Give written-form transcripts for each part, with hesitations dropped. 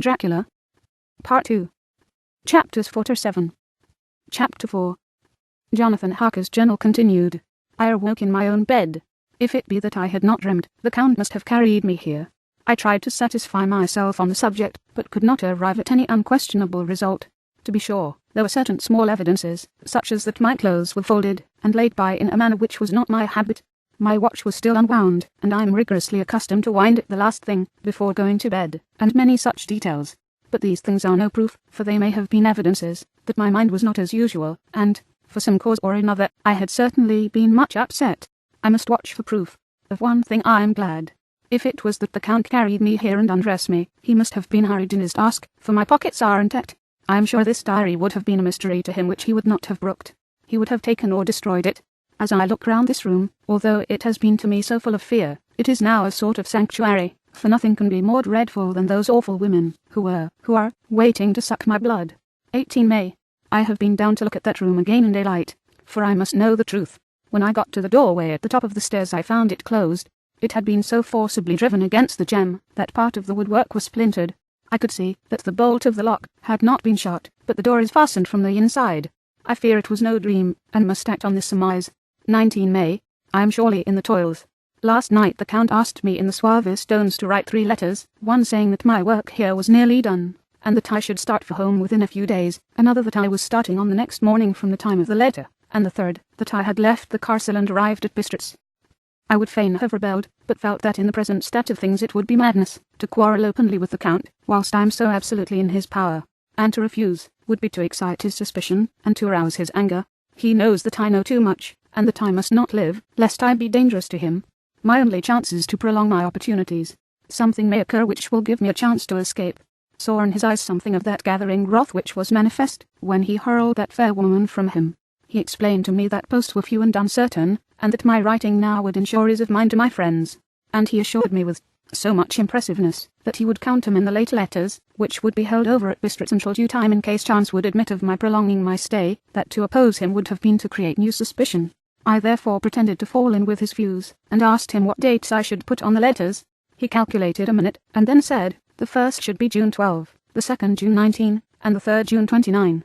Dracula. Part 2. Chapters 4 to 7. Chapter 4. Jonathan Harker's journal continued. I awoke in my own bed. If it be that I had not dreamed, the Count must have carried me here. I tried to satisfy myself on the subject, but could not arrive at any unquestionable result. To be sure, there were certain small evidences, such as that my clothes were folded and laid by in a manner which was not my habit. My watch was still unwound, and I am rigorously accustomed to wind it the last thing before going to bed, and many such details. But these things are no proof, for they may have been evidences that my mind was not as usual, and, for some cause or another, I had certainly been much upset. I must watch for proof. Of one thing I am glad. If it was that the Count carried me here and undressed me, he must have been hurried in his task, for my pockets are intact. I am sure this diary would have been a mystery to him which he would not have brooked. He would have taken or destroyed it. As I look round this room, although it has been to me so full of fear, it is now a sort of sanctuary, for nothing can be more dreadful than those awful women who are waiting to suck my blood. 18 May. I have been down to look at that room again in daylight, for I must know the truth. When I got to the doorway at the top of the stairs I found it closed. It had been so forcibly driven against the jamb that part of the woodwork was splintered. I could see that the bolt of the lock had not been shot, but the door is fastened from the inside. I fear it was no dream, and must act on this surmise. 19 May. I am surely in the toils. Last night the Count asked me in the suavest tones to write 3 letters, one saying that my work here was nearly done, and that I should start for home within a few days, another that I was starting on the next morning from the time of the letter, and the third, that I had left the castle and arrived at Bistritz. I would fain have rebelled, but felt that in the present state of things it would be madness to quarrel openly with the Count, whilst I am so absolutely in his power, and to refuse would be to excite his suspicion, and to arouse his anger. He knows that I know too much, and that I must not live, lest I be dangerous to him. My only chance is to prolong my opportunities. Something may occur which will give me a chance to escape. Saw in his eyes something of that gathering wrath which was manifest when he hurled that fair woman from him. He explained to me that posts were few and uncertain, and that my writing now would ensure ease of mind to my friends. And he assured me with so much impressiveness that he would count 'em in the late letters, which would be held over at Bistritz until due time in case chance would admit of my prolonging my stay, that to oppose him would have been to create new suspicion. I therefore pretended to fall in with his views, and asked him what dates I should put on the letters. He calculated a minute, and then said, the first should be June 12, the second June 19, and the third June 29.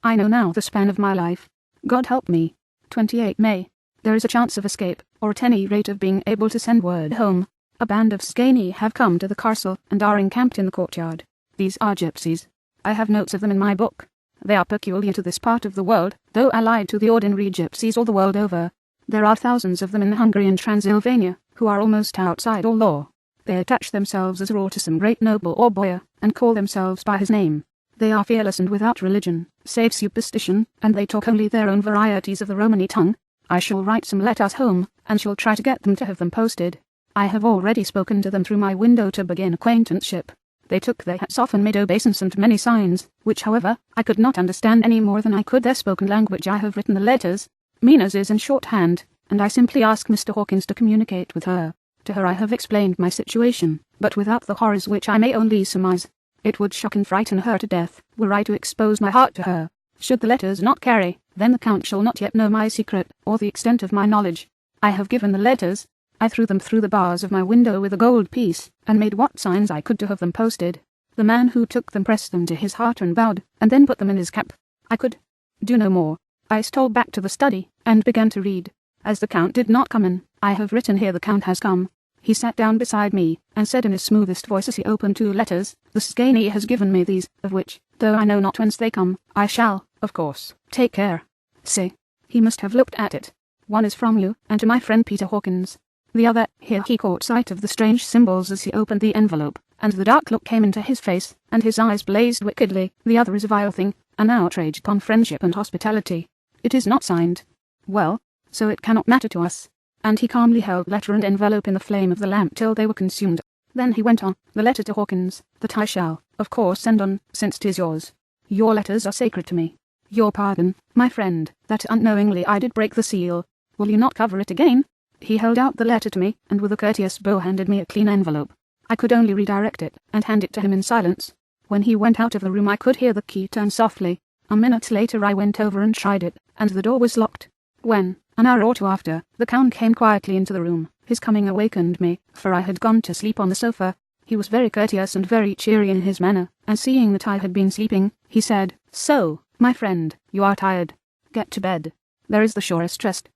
I know now the span of my life. God help me. 28 May. There is a chance of escape, or at any rate of being able to send word home. A band of Skaney have come to the castle, and are encamped in the courtyard. These are gypsies. I have notes of them in my book. They are peculiar to this part of the world, though allied to the ordinary gypsies all the world over. There are thousands of them in Hungary and Transylvania, who are almost outside all law. They attach themselves as a rule to some great noble or boyar, and call themselves by his name. They are fearless and without religion, save superstition, and they talk only their own varieties of the Romany tongue. I shall write some letters home, and shall try to get them to have them posted. I have already spoken to them through my window to begin acquaintanceship. They took their hats off and made obeisance and many signs, which however, I could not understand any more than I could their spoken language. I have written the letters. Mina's is in shorthand, and I simply ask Mr. Hawkins to communicate with her. To her I have explained my situation, but without the horrors which I may only surmise. It would shock and frighten her to death, were I to expose my heart to her. Should the letters not carry, then the Count shall not yet know my secret, or the extent of my knowledge. I have given the letters. I threw them through the bars of my window with a gold piece, and made what signs I could to have them posted. The man who took them pressed them to his heart and bowed, and then put them in his cap. I could do no more. I stole back to the study, and began to read. As the Count did not come in, I have written here the Count has come. He sat down beside me, and said in his smoothest voice as he opened 2 letters, the Skaney has given me these, of which, though I know not whence they come, I shall, of course, take care. Say, he must have looked at it. One is from you, and to my friend Peter Hawkins. The other, here he caught sight of the strange symbols as he opened the envelope, and the dark look came into his face, and his eyes blazed wickedly. The other is a vile thing, an outrage upon friendship and hospitality. It is not signed. Well, so it cannot matter to us. And he calmly held letter and envelope in the flame of the lamp till they were consumed. Then he went on, the letter to Hawkins, that I shall, of course, send on, since 'tis yours. Your letters are sacred to me. Your pardon, my friend, that unknowingly I did break the seal. Will you not cover it again? He held out the letter to me, and with a courteous bow handed me a clean envelope. I could only redirect it, and hand it to him in silence. When he went out of the room I could hear the key turn softly. A minute later I went over and tried it, and the door was locked. When, an hour or two after, the Count came quietly into the room, his coming awakened me, for I had gone to sleep on the sofa. He He was very courteous and very cheery in his manner, and seeing that I had been sleeping, he said, "So, my friend, you are tired. Get to bed. There is the surest rest.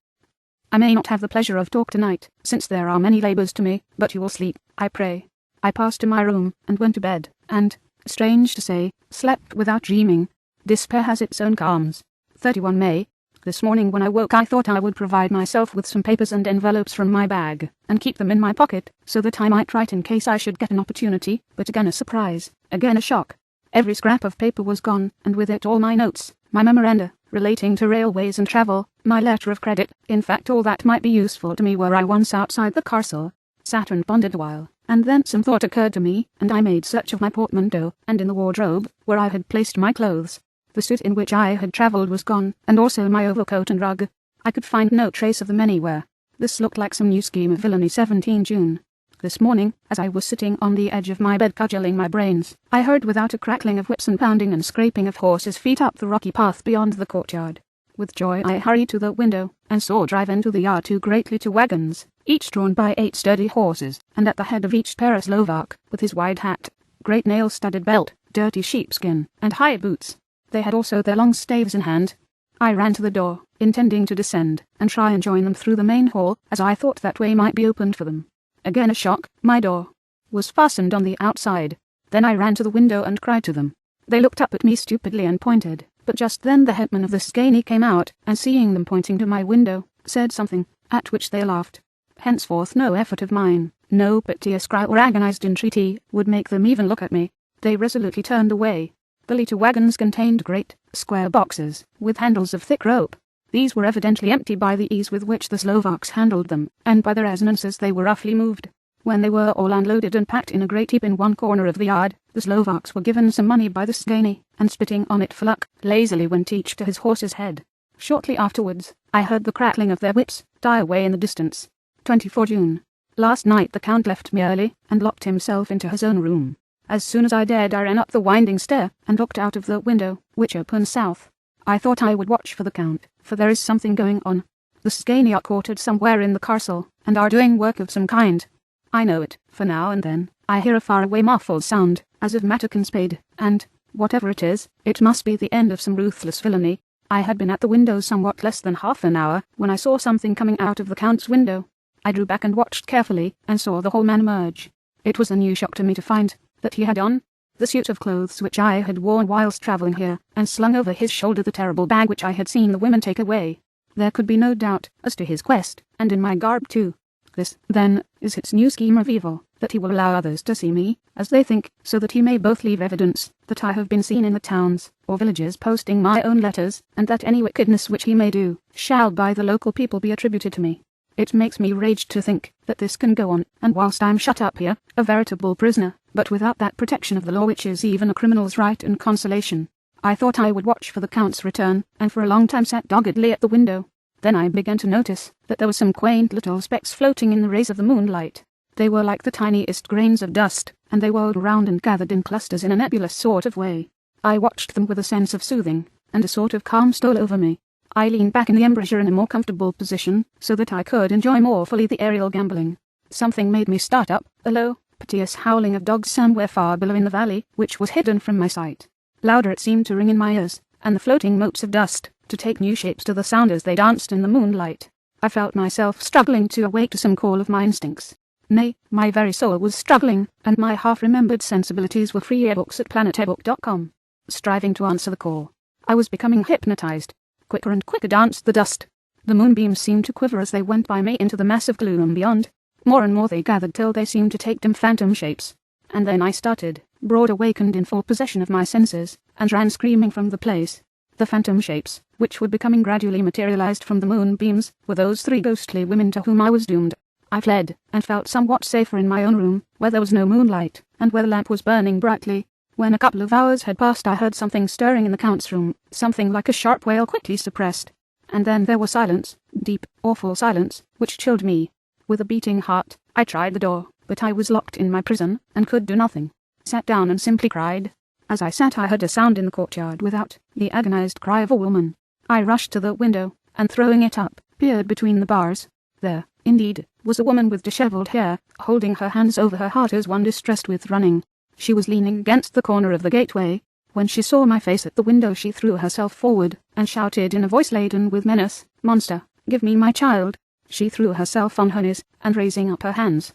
I may not have the pleasure of talk tonight, since there are many labours to me, but you will sleep, I pray." I passed to my room, and went to bed, and, strange to say, slept without dreaming. Despair has its own calms. 31 May. This morning when I woke I thought I would provide myself with some papers and envelopes from my bag, and keep them in my pocket, so that I might write in case I should get an opportunity, but again a surprise, again a shock. Every scrap of paper was gone, and with it all my notes, my memoranda, relating to railways and travel, my letter of credit, in fact all that might be useful to me were I once outside the castle. Sat and pondered a while, and then some thought occurred to me, and I made search of my portmanteau, and in the wardrobe, where I had placed my clothes. The suit in which I had travelled was gone, and also my overcoat and rug. I could find no trace of them anywhere. This looked like some new scheme of villainy. 17 June. This morning, as I was sitting on the edge of my bed cudgelling my brains, I heard without a crackling of whips and pounding and scraping of horses' feet up the rocky path beyond the courtyard. With joy I hurried to the window, and saw drive into the yard 2 great little wagons, each drawn by 8 sturdy horses, and at the head of each pair a Slovak, with his wide hat, great nail-studded belt, dirty sheepskin, and high boots. They had also their long staves in hand. I ran to the door, intending to descend, and try and join them through the main hall, as I thought that way might be opened for them. Again a shock. My door was fastened on the outside. Then I ran to the window and cried to them. They looked up at me stupidly and pointed, but just then the hetman of the Skaney came out, and seeing them pointing to my window, said something, at which they laughed. Henceforth no effort of mine, no piteous cry or agonized entreaty, would make them even look at me. They resolutely turned away. The little wagons contained great, square boxes, with handles of thick rope. These were evidently empty by the ease with which the Slovaks handled them, and by the resonances they were roughly moved. When they were all unloaded and packed in a great heap in one corner of the yard, the Slovaks were given some money by the Skaney, and spitting on it for luck, lazily went each to his horse's head. Shortly afterwards, I heard the crackling of their whips die away in the distance. 24 June. Last night the Count left me early, and locked himself into his own room. As soon as I dared I ran up the winding stair, and looked out of the window, which opens south. I thought I would watch for the Count, for there is something going on. The Skaney are quartered somewhere in the castle, and are doing work of some kind. I know it, for now and then, I hear a far-away muffled sound, as of mattock spade, and, whatever it is, it must be the end of some ruthless villainy. I had been at the window somewhat less than half an hour, when I saw something coming out of the Count's window. I drew back and watched carefully, and saw the whole man emerge. It was a new shock to me to find that he had on the suit of clothes which I had worn whilst travelling here, and slung over his shoulder the terrible bag which I had seen the women take away. There could be no doubt as to his quest, and in my garb too. This, then, is his new scheme of evil, that he will allow others to see me, as they think, so that he may both leave evidence that I have been seen in the towns or villages posting my own letters, and that any wickedness which he may do shall by the local people be attributed to me. It makes me rage to think that this can go on, and whilst I'm shut up here, a veritable prisoner, but without that protection of the law which is even a criminal's right and consolation. I thought I would watch for the Count's return, and for a long time sat doggedly at the window. Then I began to notice that there were some quaint little specks floating in the rays of the moonlight. They were like the tiniest grains of dust, and they whirled round and gathered in clusters in a nebulous sort of way. I watched them with a sense of soothing, and a sort of calm stole over me. I leaned back in the embrasure in a more comfortable position, so that I could enjoy more fully the aerial gambling. Something made me start up, a low, piteous howling of dogs somewhere far below in the valley, which was hidden from my sight. Louder it seemed to ring in my ears, and the floating motes of dust to take new shapes to the sound as they danced in the moonlight. I felt myself struggling to awake to some call of my instincts. Nay, my very soul was struggling, and my half-remembered sensibilities were free ebooks at planetebook.com, striving to answer the call. I was becoming hypnotized. Quicker and quicker danced the dust. The moonbeams seemed to quiver as they went by me into the mass of gloom beyond. More and more they gathered till they seemed to take dim phantom shapes. And then I started, broad awake and in full possession of my senses, and ran screaming from the place. The phantom shapes, which were becoming gradually materialized from the moonbeams, were those 3 ghostly women to whom I was doomed. I fled, and felt somewhat safer in my own room, where there was no moonlight, and where the lamp was burning brightly. When a couple of hours had passed I heard something stirring in the Count's room, something like a sharp wail quickly suppressed. And then there was silence, deep, awful silence, which chilled me. With a beating heart, I tried the door, but I was locked in my prison, and could do nothing. Sat down and simply cried. As I sat I heard a sound in the courtyard without, the agonized cry of a woman. I rushed to the window, and throwing it up, peered between the bars. There, indeed, was a woman with dishevelled hair, holding her hands over her heart as one distressed with running. She was leaning against the corner of the gateway. When she saw my face at the window she threw herself forward, and shouted in a voice laden with menace, "Monster, give me my child!" She threw herself on her knees, and raising up her hands,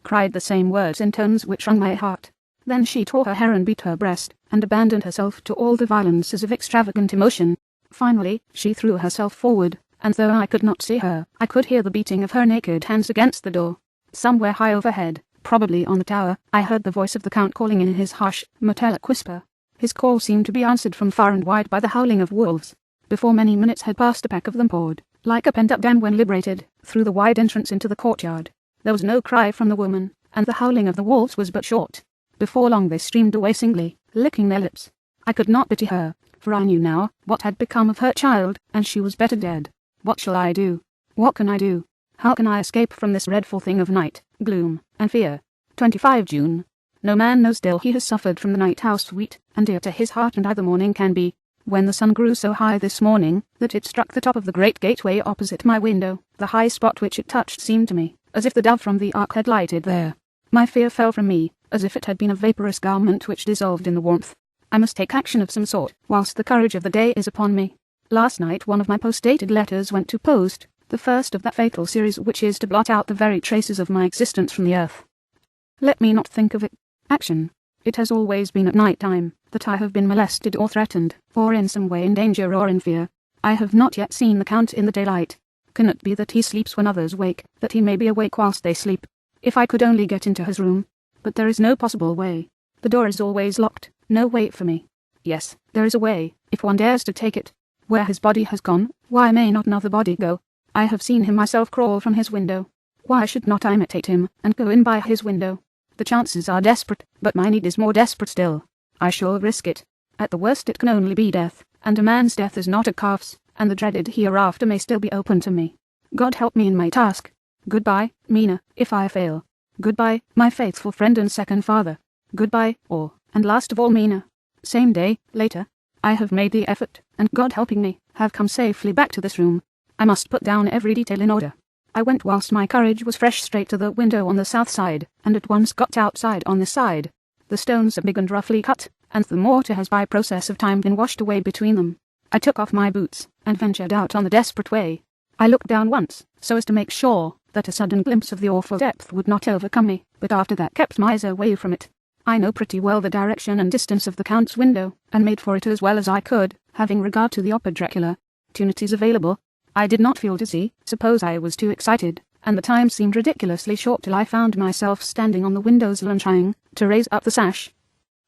cried the same words in tones which wrung my heart. Then she tore her hair and beat her breast, and abandoned herself to all the violences of extravagant emotion. Finally, she threw herself forward, and though I could not see her, I could hear the beating of her naked hands against the door. Somewhere high overhead, probably on the tower, I heard the voice of the Count calling in his harsh, metallic whisper. His call seemed to be answered from far and wide by the howling of wolves. Before many minutes had passed a pack of them poured, like a pent-up dam when liberated, through the wide entrance into the courtyard. There was no cry from the woman, and the howling of the wolves was but short. Before long they streamed away singly, licking their lips. I could not pity her, for I knew now what had become of her child, and she was better dead. What shall I do? What can I do? How can I escape from this dreadful thing of night, gloom, and fear? 25 June. No man knows still he has suffered from the night how sweet and dear to his heart and either morning can be. When the sun grew so high this morning that it struck the top of the great gateway opposite my window, the high spot which it touched seemed to me as if the dove from the ark had lighted there. My fear fell from me, as if it had been a vaporous garment which dissolved in the warmth. I must take action of some sort, whilst the courage of the day is upon me. Last night one of my post-dated letters went to post, the first of that fatal series which is to blot out the very traces of my existence from the earth. Let me not think of it. Action. It has always been at night time that I have been molested or threatened, or in some way in danger or in fear. I have not yet seen the Count in the daylight. Can it be that he sleeps when others wake, that he may be awake whilst they sleep? If I could only get into his room. But there is no possible way. The door is always locked, no way for me. Yes, there is a way, if one dares to take it. Where his body has gone, why may not another body go? I have seen him myself crawl from his window. Why should not I imitate him, and go in by his window? The chances are desperate, but my need is more desperate still. I shall risk it. At the worst it can only be death, and a man's death is not a calf's, and the dreaded hereafter may still be open to me. God help me in my task. Goodbye, Mina, if I fail. Goodbye, my faithful friend and second father. Goodbye, all, and last of all Mina. Same day, later. I have made the effort, and God helping me, have come safely back to this room. I must put down every detail in order. I went whilst my courage was fresh straight to the window on the south side, and at once got outside on this side. The stones are big and roughly cut, and the mortar has by process of time been washed away between them. I took off my boots, and ventured out on the desperate way. I looked down once, so as to make sure that a sudden glimpse of the awful depth would not overcome me, but after that kept my eyes away from it. I know pretty well the direction and distance of the Count's window, and made for it as well as I could, having regard to the opera Dracula. Opportunities available. I did not feel dizzy, suppose I was too excited, and the time seemed ridiculously short till I found myself standing on the window's sill and trying to raise up the sash.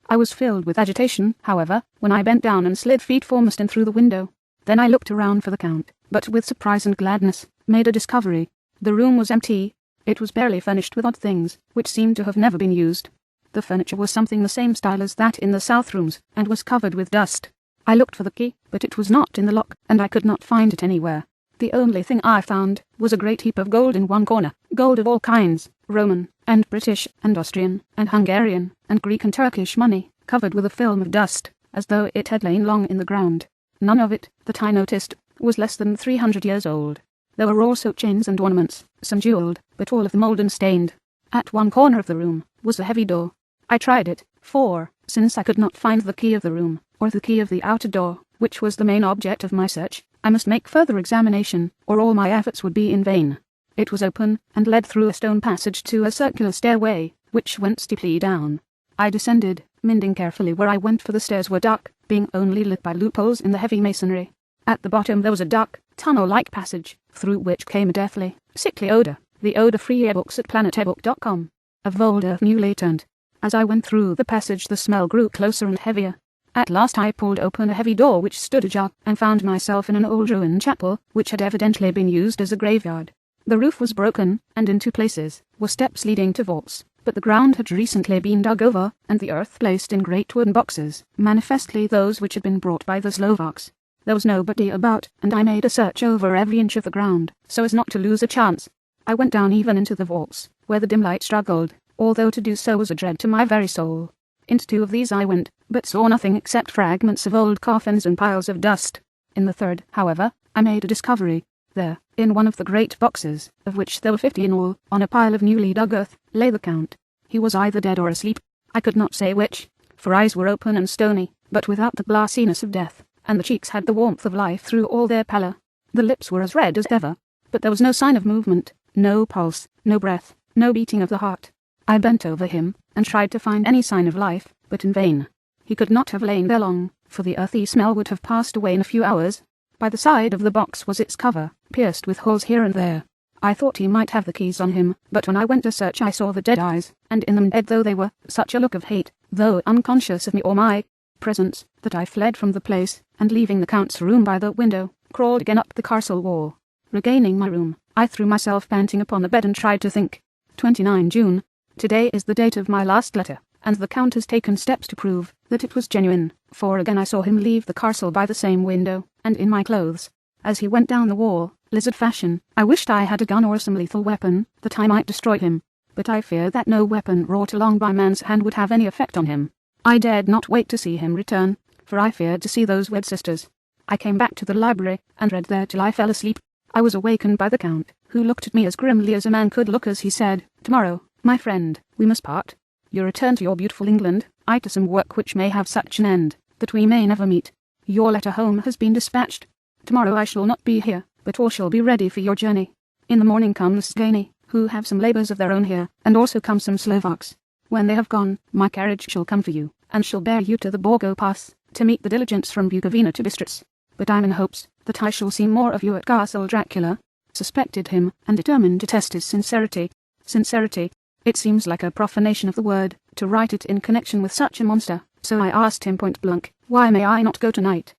I was filled with agitation, however, when I bent down and slid feet foremost in through the window. Then I looked around for the Count, but with surprise and gladness, made a discovery. The room was empty. It was barely furnished with odd things, which seemed to have never been used. The furniture was something the same style as that in the south rooms, and was covered with dust. I looked for the key, but it was not in the lock, and I could not find it anywhere. The only thing I found was a great heap of gold in one corner, gold of all kinds, Roman, and British, and Austrian, and Hungarian, and Greek and Turkish money, covered with a film of dust, as though it had lain long in the ground. None of it, that I noticed, was less than 300 years old. There were also chains and ornaments, some jewelled, but all of them old and stained. At one corner of the room was a heavy door. I tried it, for, since I could not find the key of the room, or the key of the outer door, which was the main object of my search, I must make further examination, or all my efforts would be in vain. It was open, and led through a stone passage to a circular stairway, which went steeply down. I descended, minding carefully where I went, for the stairs were dark, being only lit by loopholes in the heavy masonry. At the bottom there was a dark, tunnel-like passage, through which came a deathly, sickly odour, the odour-free books at planetairbook.com. A folder newly turned. As I went through the passage the smell grew closer and heavier. At last I pulled open a heavy door which stood ajar, and found myself in an old ruined chapel, which had evidently been used as a graveyard. The roof was broken, and in two places were steps leading to vaults, but the ground had recently been dug over, and the earth placed in great wooden boxes, manifestly those which had been brought by the Slovaks. There was nobody about, and I made a search over every inch of the ground, so as not to lose a chance. I went down even into the vaults, where the dim light struggled, although to do so was a dread to my very soul. Into two of these I went, but saw nothing except fragments of old coffins and piles of dust. In the third, however, I made a discovery. There, in one of the great boxes, of which there were 50 in all, on a pile of newly dug earth, lay the Count. He was either dead or asleep. I could not say which, for eyes were open and stony, but without the glassiness of death, and the cheeks had the warmth of life through all their pallor. The lips were as red as ever, but there was no sign of movement, no pulse, no breath, no beating of the heart. I bent over him, and tried to find any sign of life, but in vain. He could not have lain there long, for the earthy smell would have passed away in a few hours. By the side of the box was its cover, pierced with holes here and there. I thought he might have the keys on him, but when I went to search I saw the dead eyes, and in them, dead though they were, such a look of hate, though unconscious of me or my presence, that I fled from the place, and leaving the Count's room by the window, crawled again up the castle wall. Regaining my room, I threw myself panting upon the bed and tried to think. 29 June. Today is the date of my last letter, and the Count has taken steps to prove that it was genuine, for again I saw him leave the castle by the same window, and in my clothes. As he went down the wall, lizard fashion, I wished I had a gun or some lethal weapon, that I might destroy him, but I feared that no weapon wrought along by man's hand would have any effect on him. I dared not wait to see him return, for I feared to see those wed sisters. I came back to the library, and read there till I fell asleep. I was awakened by the Count, who looked at me as grimly as a man could look as he said, "Tomorrow, my friend, we must part. You return to your beautiful England, I to some work which may have such an end, that we may never meet. Your letter home has been dispatched. Tomorrow I shall not be here, but all shall be ready for your journey. In the morning comes Sgani, who have some labours of their own here, and also come some Slovaks. When they have gone, my carriage shall come for you, and shall bear you to the Borgo Pass, to meet the diligence from Bukovina to Bistritz. But I'm in hopes that I shall see more of you at Castle Dracula." Suspected him, and determined to test his sincerity. Sincerity. It seems like a profanation of the word, to write it in connection with such a monster, so I asked him point blank, "Why may I not go tonight?"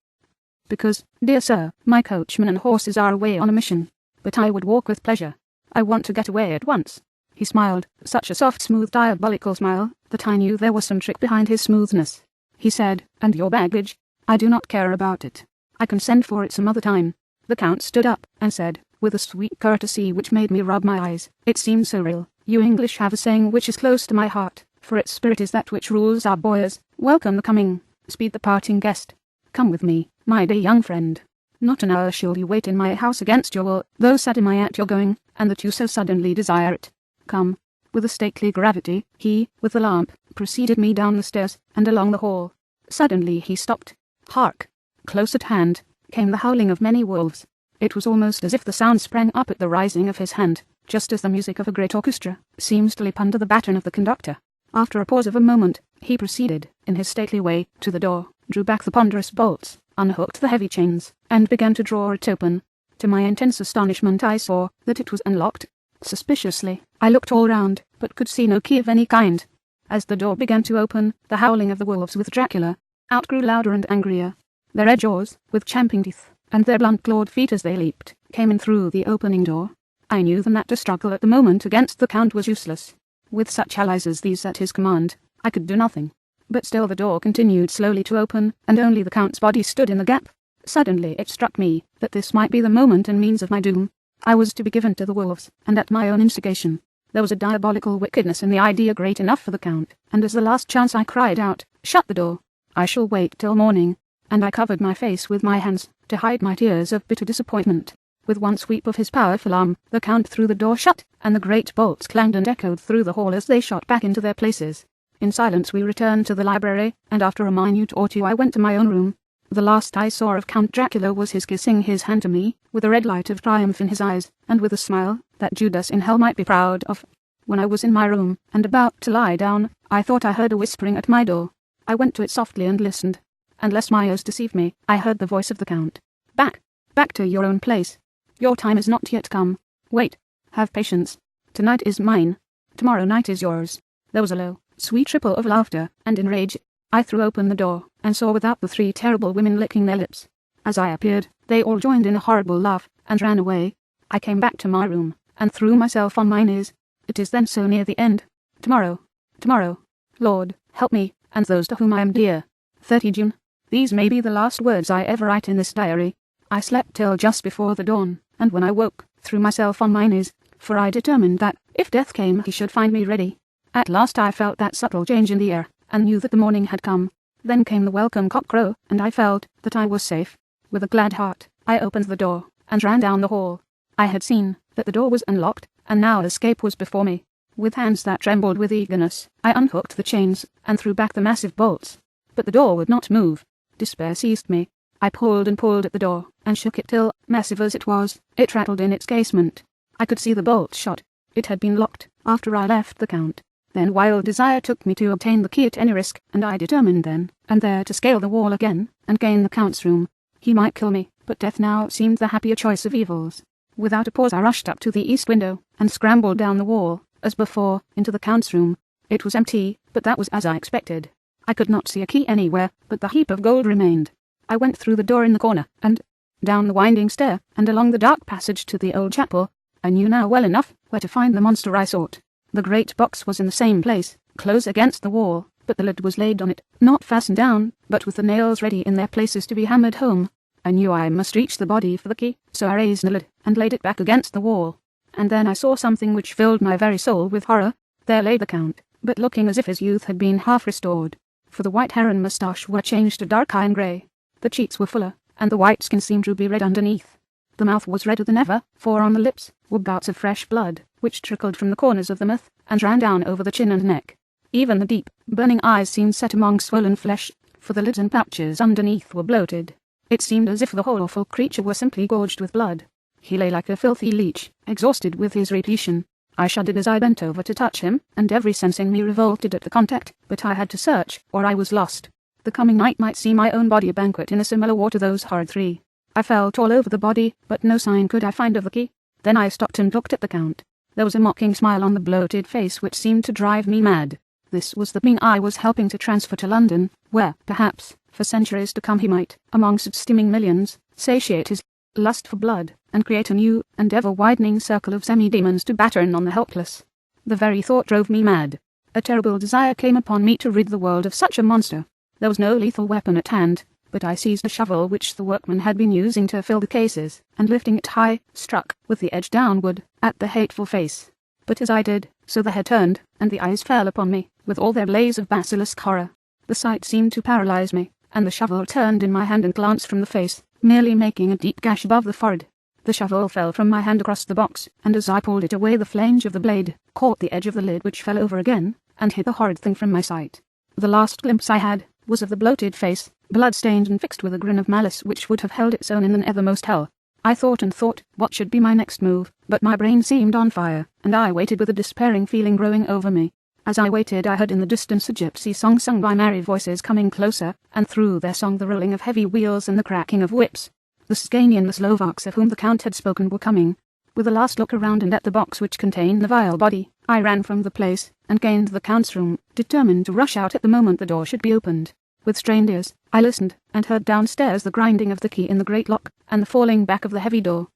"Because, dear sir, my coachman and horses are away on a mission. But I would walk with pleasure. I want to get away at once." He smiled, such a soft, smooth, diabolical smile, that I knew there was some trick behind his smoothness. He said, "And your baggage?" "I do not care about it. I can send for it some other time." The Count stood up, and said, with a sweet courtesy which made me rub my eyes, it seemed so real, "You English have a saying which is close to my heart, for its spirit is that which rules our boyars. Welcome the coming, speed the parting guest. Come with me, my dear young friend. Not an hour shall you wait in my house against your will, though sad am I at your going, and that you so suddenly desire it. Come." With a stately gravity, he, with the lamp, preceded me down the stairs, and along the hall. Suddenly he stopped. Hark! Close at hand, came the howling of many wolves. It was almost as if the sound sprang up at the rising of his hand, just as the music of a great orchestra seems to leap under the baton of the conductor. After a pause of a moment, he proceeded, in his stately way, to the door, drew back the ponderous bolts, unhooked the heavy chains, and began to draw it open. To my intense astonishment I saw that it was unlocked. Suspiciously, I looked all round, but could see no key of any kind. As the door began to open, the howling of the wolves with Dracula out grew louder and angrier. Their red jaws, with champing teeth, and their blunt-clawed feet as they leaped, came in through the opening door. I knew then that to struggle at the moment against the Count was useless. With such allies as these at his command, I could do nothing. But still the door continued slowly to open, and only the Count's body stood in the gap. Suddenly it struck me that this might be the moment and means of my doom. I was to be given to the wolves, and at my own instigation. There was a diabolical wickedness in the idea great enough for the Count, and as the last chance I cried out, "Shut the door! I shall wait till morning," and I covered my face with my hands, to hide my tears of bitter disappointment. With one sweep of his powerful arm, the Count threw the door shut, and the great bolts clanged and echoed through the hall as they shot back into their places. In silence we returned to the library, and after a minute or two I went to my own room. The last I saw of Count Dracula was his kissing his hand to me, with a red light of triumph in his eyes, and with a smile that Judas in hell might be proud of. When I was in my room, and about to lie down, I thought I heard a whispering at my door. I went to it softly and listened, and lest my ears deceived me, I heard the voice of the Count. "Back! Back to your own place! Your time is not yet come. Wait! Have patience! Tonight is mine. Tomorrow night is yours." There was a low, sweet ripple of laughter, and in rage, I threw open the door, and saw without the three terrible women licking their lips. As I appeared, they all joined in a horrible laugh, and ran away. I came back to my room, and threw myself on my knees. It is then so near the end. Tomorrow, tomorrow. Lord, help me, and those to whom I am dear. 30 June. These may be the last words I ever write in this diary. I slept till just before the dawn, and when I woke, threw myself on my knees, for I determined that, if death came, he should find me ready. At last I felt that subtle change in the air, and knew that the morning had come. Then came the welcome cock-crow, and I felt that I was safe. With a glad heart, I opened the door, and ran down the hall. I had seen that the door was unlocked, and now escape was before me. With hands that trembled with eagerness, I unhooked the chains and threw back the massive bolts. But the door would not move. Despair seized me. I pulled and pulled at the door, and shook it till, massive as it was, it rattled in its casement. I could see the bolts shot. It had been locked after I left the Count. Then wild desire took me to obtain the key at any risk, and I determined then and there to scale the wall again and gain the Count's room. He might kill me, but death now seemed the happier choice of evils. Without a pause I rushed up to the east window and scrambled down the wall, as before, into the Count's room. It was empty, but that was as I expected. I could not see a key anywhere, but the heap of gold remained. I went through the door in the corner, and down the winding stair, and along the dark passage to the old chapel. I knew now well enough where to find the monster I sought. The great box was in the same place, close against the wall, but the lid was laid on it, not fastened down, but with the nails ready in their places to be hammered home. I knew I must reach the body for the key, so I raised the lid and laid it back against the wall. And then I saw something which filled my very soul with horror. There lay the Count, but looking as if his youth had been half restored, for the white hair and moustache were changed to dark iron grey. The cheeks were fuller, and the white skin seemed to be red underneath. The mouth was redder than ever, for on the lips were gouts of fresh blood, which trickled from the corners of the mouth and ran down over the chin and neck. Even the deep, burning eyes seemed set among swollen flesh, for the lids and pouches underneath were bloated. It seemed as if the whole awful creature were simply gorged with blood. He lay like a filthy leech, exhausted with his repletion. I shuddered as I bent over to touch him, and every sense in me revolted at the contact, but I had to search, or I was lost. The coming night might see my own body a banquet in a similar war to those horrid three. I felt all over the body, but no sign could I find of the key. Then I stopped and looked at the Count. There was a mocking smile on the bloated face which seemed to drive me mad. This was the being I was helping to transfer to London, where, perhaps, for centuries to come he might, amongst steaming millions, satiate his lust for blood, and create a new and ever-widening circle of semi-demons to batten on the helpless. The very thought drove me mad. A terrible desire came upon me to rid the world of such a monster. There was no lethal weapon at hand, but I seized a shovel which the workmen had been using to fill the cases, and lifting it high, struck, with the edge downward, at the hateful face. But as I did, so the head turned, and the eyes fell upon me, with all their blaze of basilisk horror. The sight seemed to paralyze me, and the shovel turned in my hand and glanced from the face, merely making a deep gash above the forehead. The shovel fell from my hand across the box, and as I pulled it away the flange of the blade caught the edge of the lid which fell over again, and hid the horrid thing from my sight. The last glimpse I had was of the bloated face, blood-stained and fixed with a grin of malice which would have held its own in the nethermost hell. I thought and thought what should be my next move, but my brain seemed on fire, and I waited with a despairing feeling growing over me. As I waited I heard in the distance a gypsy song sung by merry voices coming closer, and through their song the rolling of heavy wheels and the cracking of whips. The Scani and the Slovaks of whom the Count had spoken were coming. With a last look around and at the box which contained the vile body, I ran from the place, and gained the Count's room, determined to rush out at the moment the door should be opened. With strained ears, I listened, and heard downstairs the grinding of the key in the great lock, and the falling back of the heavy door.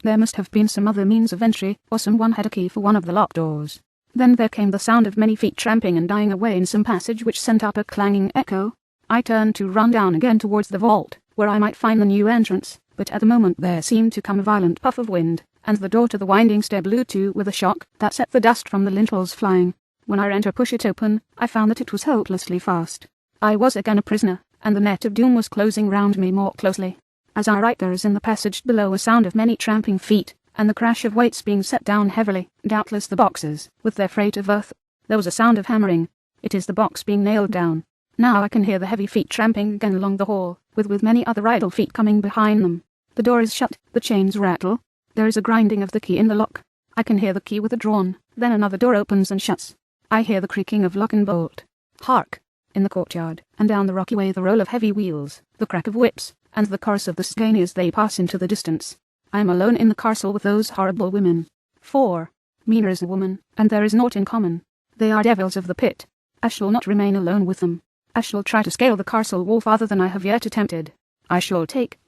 There must have been some other means of entry, or someone had a key for one of the locked doors. Then there came the sound of many feet tramping and dying away in some passage which sent up a clanging echo. I turned to run down again towards the vault, where I might find the new entrance, but at the moment there seemed to come a violent puff of wind, and the door to the winding stair blew to with a shock that set the dust from the lintels flying. When I ran to push it open, I found that it was hopelessly fast. I was again a prisoner, and the net of doom was closing round me more closely. As I write there is in the passage below a sound of many tramping feet, and the crash of weights being set down heavily, doubtless the boxes, with their freight of earth. There was a sound of hammering. It is the box being nailed down. Now I can hear the heavy feet tramping again along the hall, with many other idle feet coming behind them. The door is shut, the chains rattle. There is a grinding of the key in the lock. I can hear the key withdrawn, then another door opens and shuts. I hear the creaking of lock and bolt. Hark! In the courtyard, and down the rocky way the roll of heavy wheels, the crack of whips, and the chorus of the Scani as they pass into the distance. I am alone in the castle with those horrible women. 4. Mina is a woman, and there is naught in common. They are devils of the pit. I shall not remain alone with them. I shall try to scale the castle wall farther than I have yet attempted. I shall take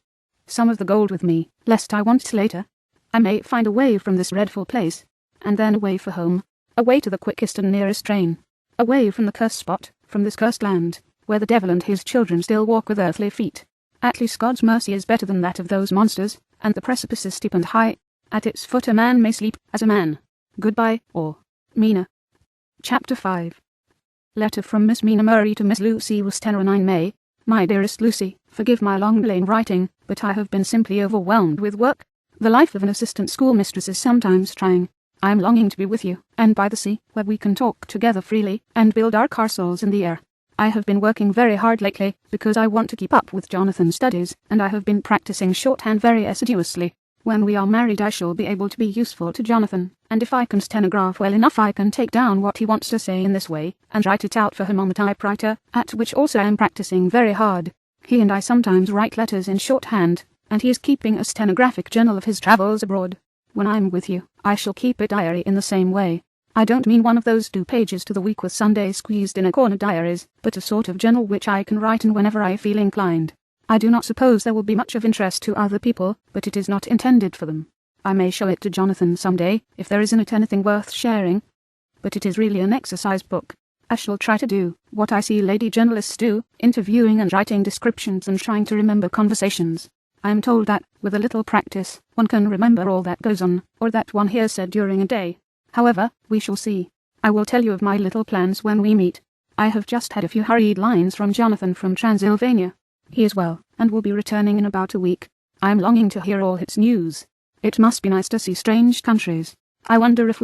some of the gold with me, lest I want it later. I may find a way from this dreadful place, and then away for home, away to the quickest and nearest train, away from the cursed spot, from this cursed land, where the devil and his children still walk with earthly feet. At least God's mercy is better than that of those monsters, and the precipice is steep and high. At its foot a man may sleep as a man. Goodbye, or Mina. Chapter 5. Letter from Miss Mina Murray to Miss Lucy Westenra, May. My dearest Lucy, forgive my long delay in writing, but I have been simply overwhelmed with work. The life of an assistant schoolmistress is sometimes trying. I am longing to be with you, and by the sea, where we can talk together freely, and build our castles in the air. I have been working very hard lately, because I want to keep up with Jonathan's studies, and I have been practicing shorthand very assiduously. When we are married I shall be able to be useful to Jonathan, and if I can stenograph well enough I can take down what he wants to say in this way, and write it out for him on the typewriter, at which also I am practicing very hard. He and I sometimes write letters in shorthand, and he is keeping a stenographic journal of his travels abroad. When I'm with you, I shall keep a diary in the same way. I don't mean one of those 2 pages to the week with Sunday squeezed in a corner diaries, but a sort of journal which I can write in whenever I feel inclined. I do not suppose there will be much of interest to other people, but it is not intended for them. I may show it to Jonathan some day, if there is in it anything worth sharing. But it is really an exercise book. I shall try to do what I see lady journalists do, interviewing and writing descriptions and trying to remember conversations. I am told that, with a little practice, one can remember all that goes on, or that one hears said during a day. However, we shall see. I will tell you of my little plans when we meet. I have just had a few hurried lines from Jonathan from Transylvania. He is well, and will be returning in about a week. I am longing to hear all its news. It must be nice to see strange countries. I wonder if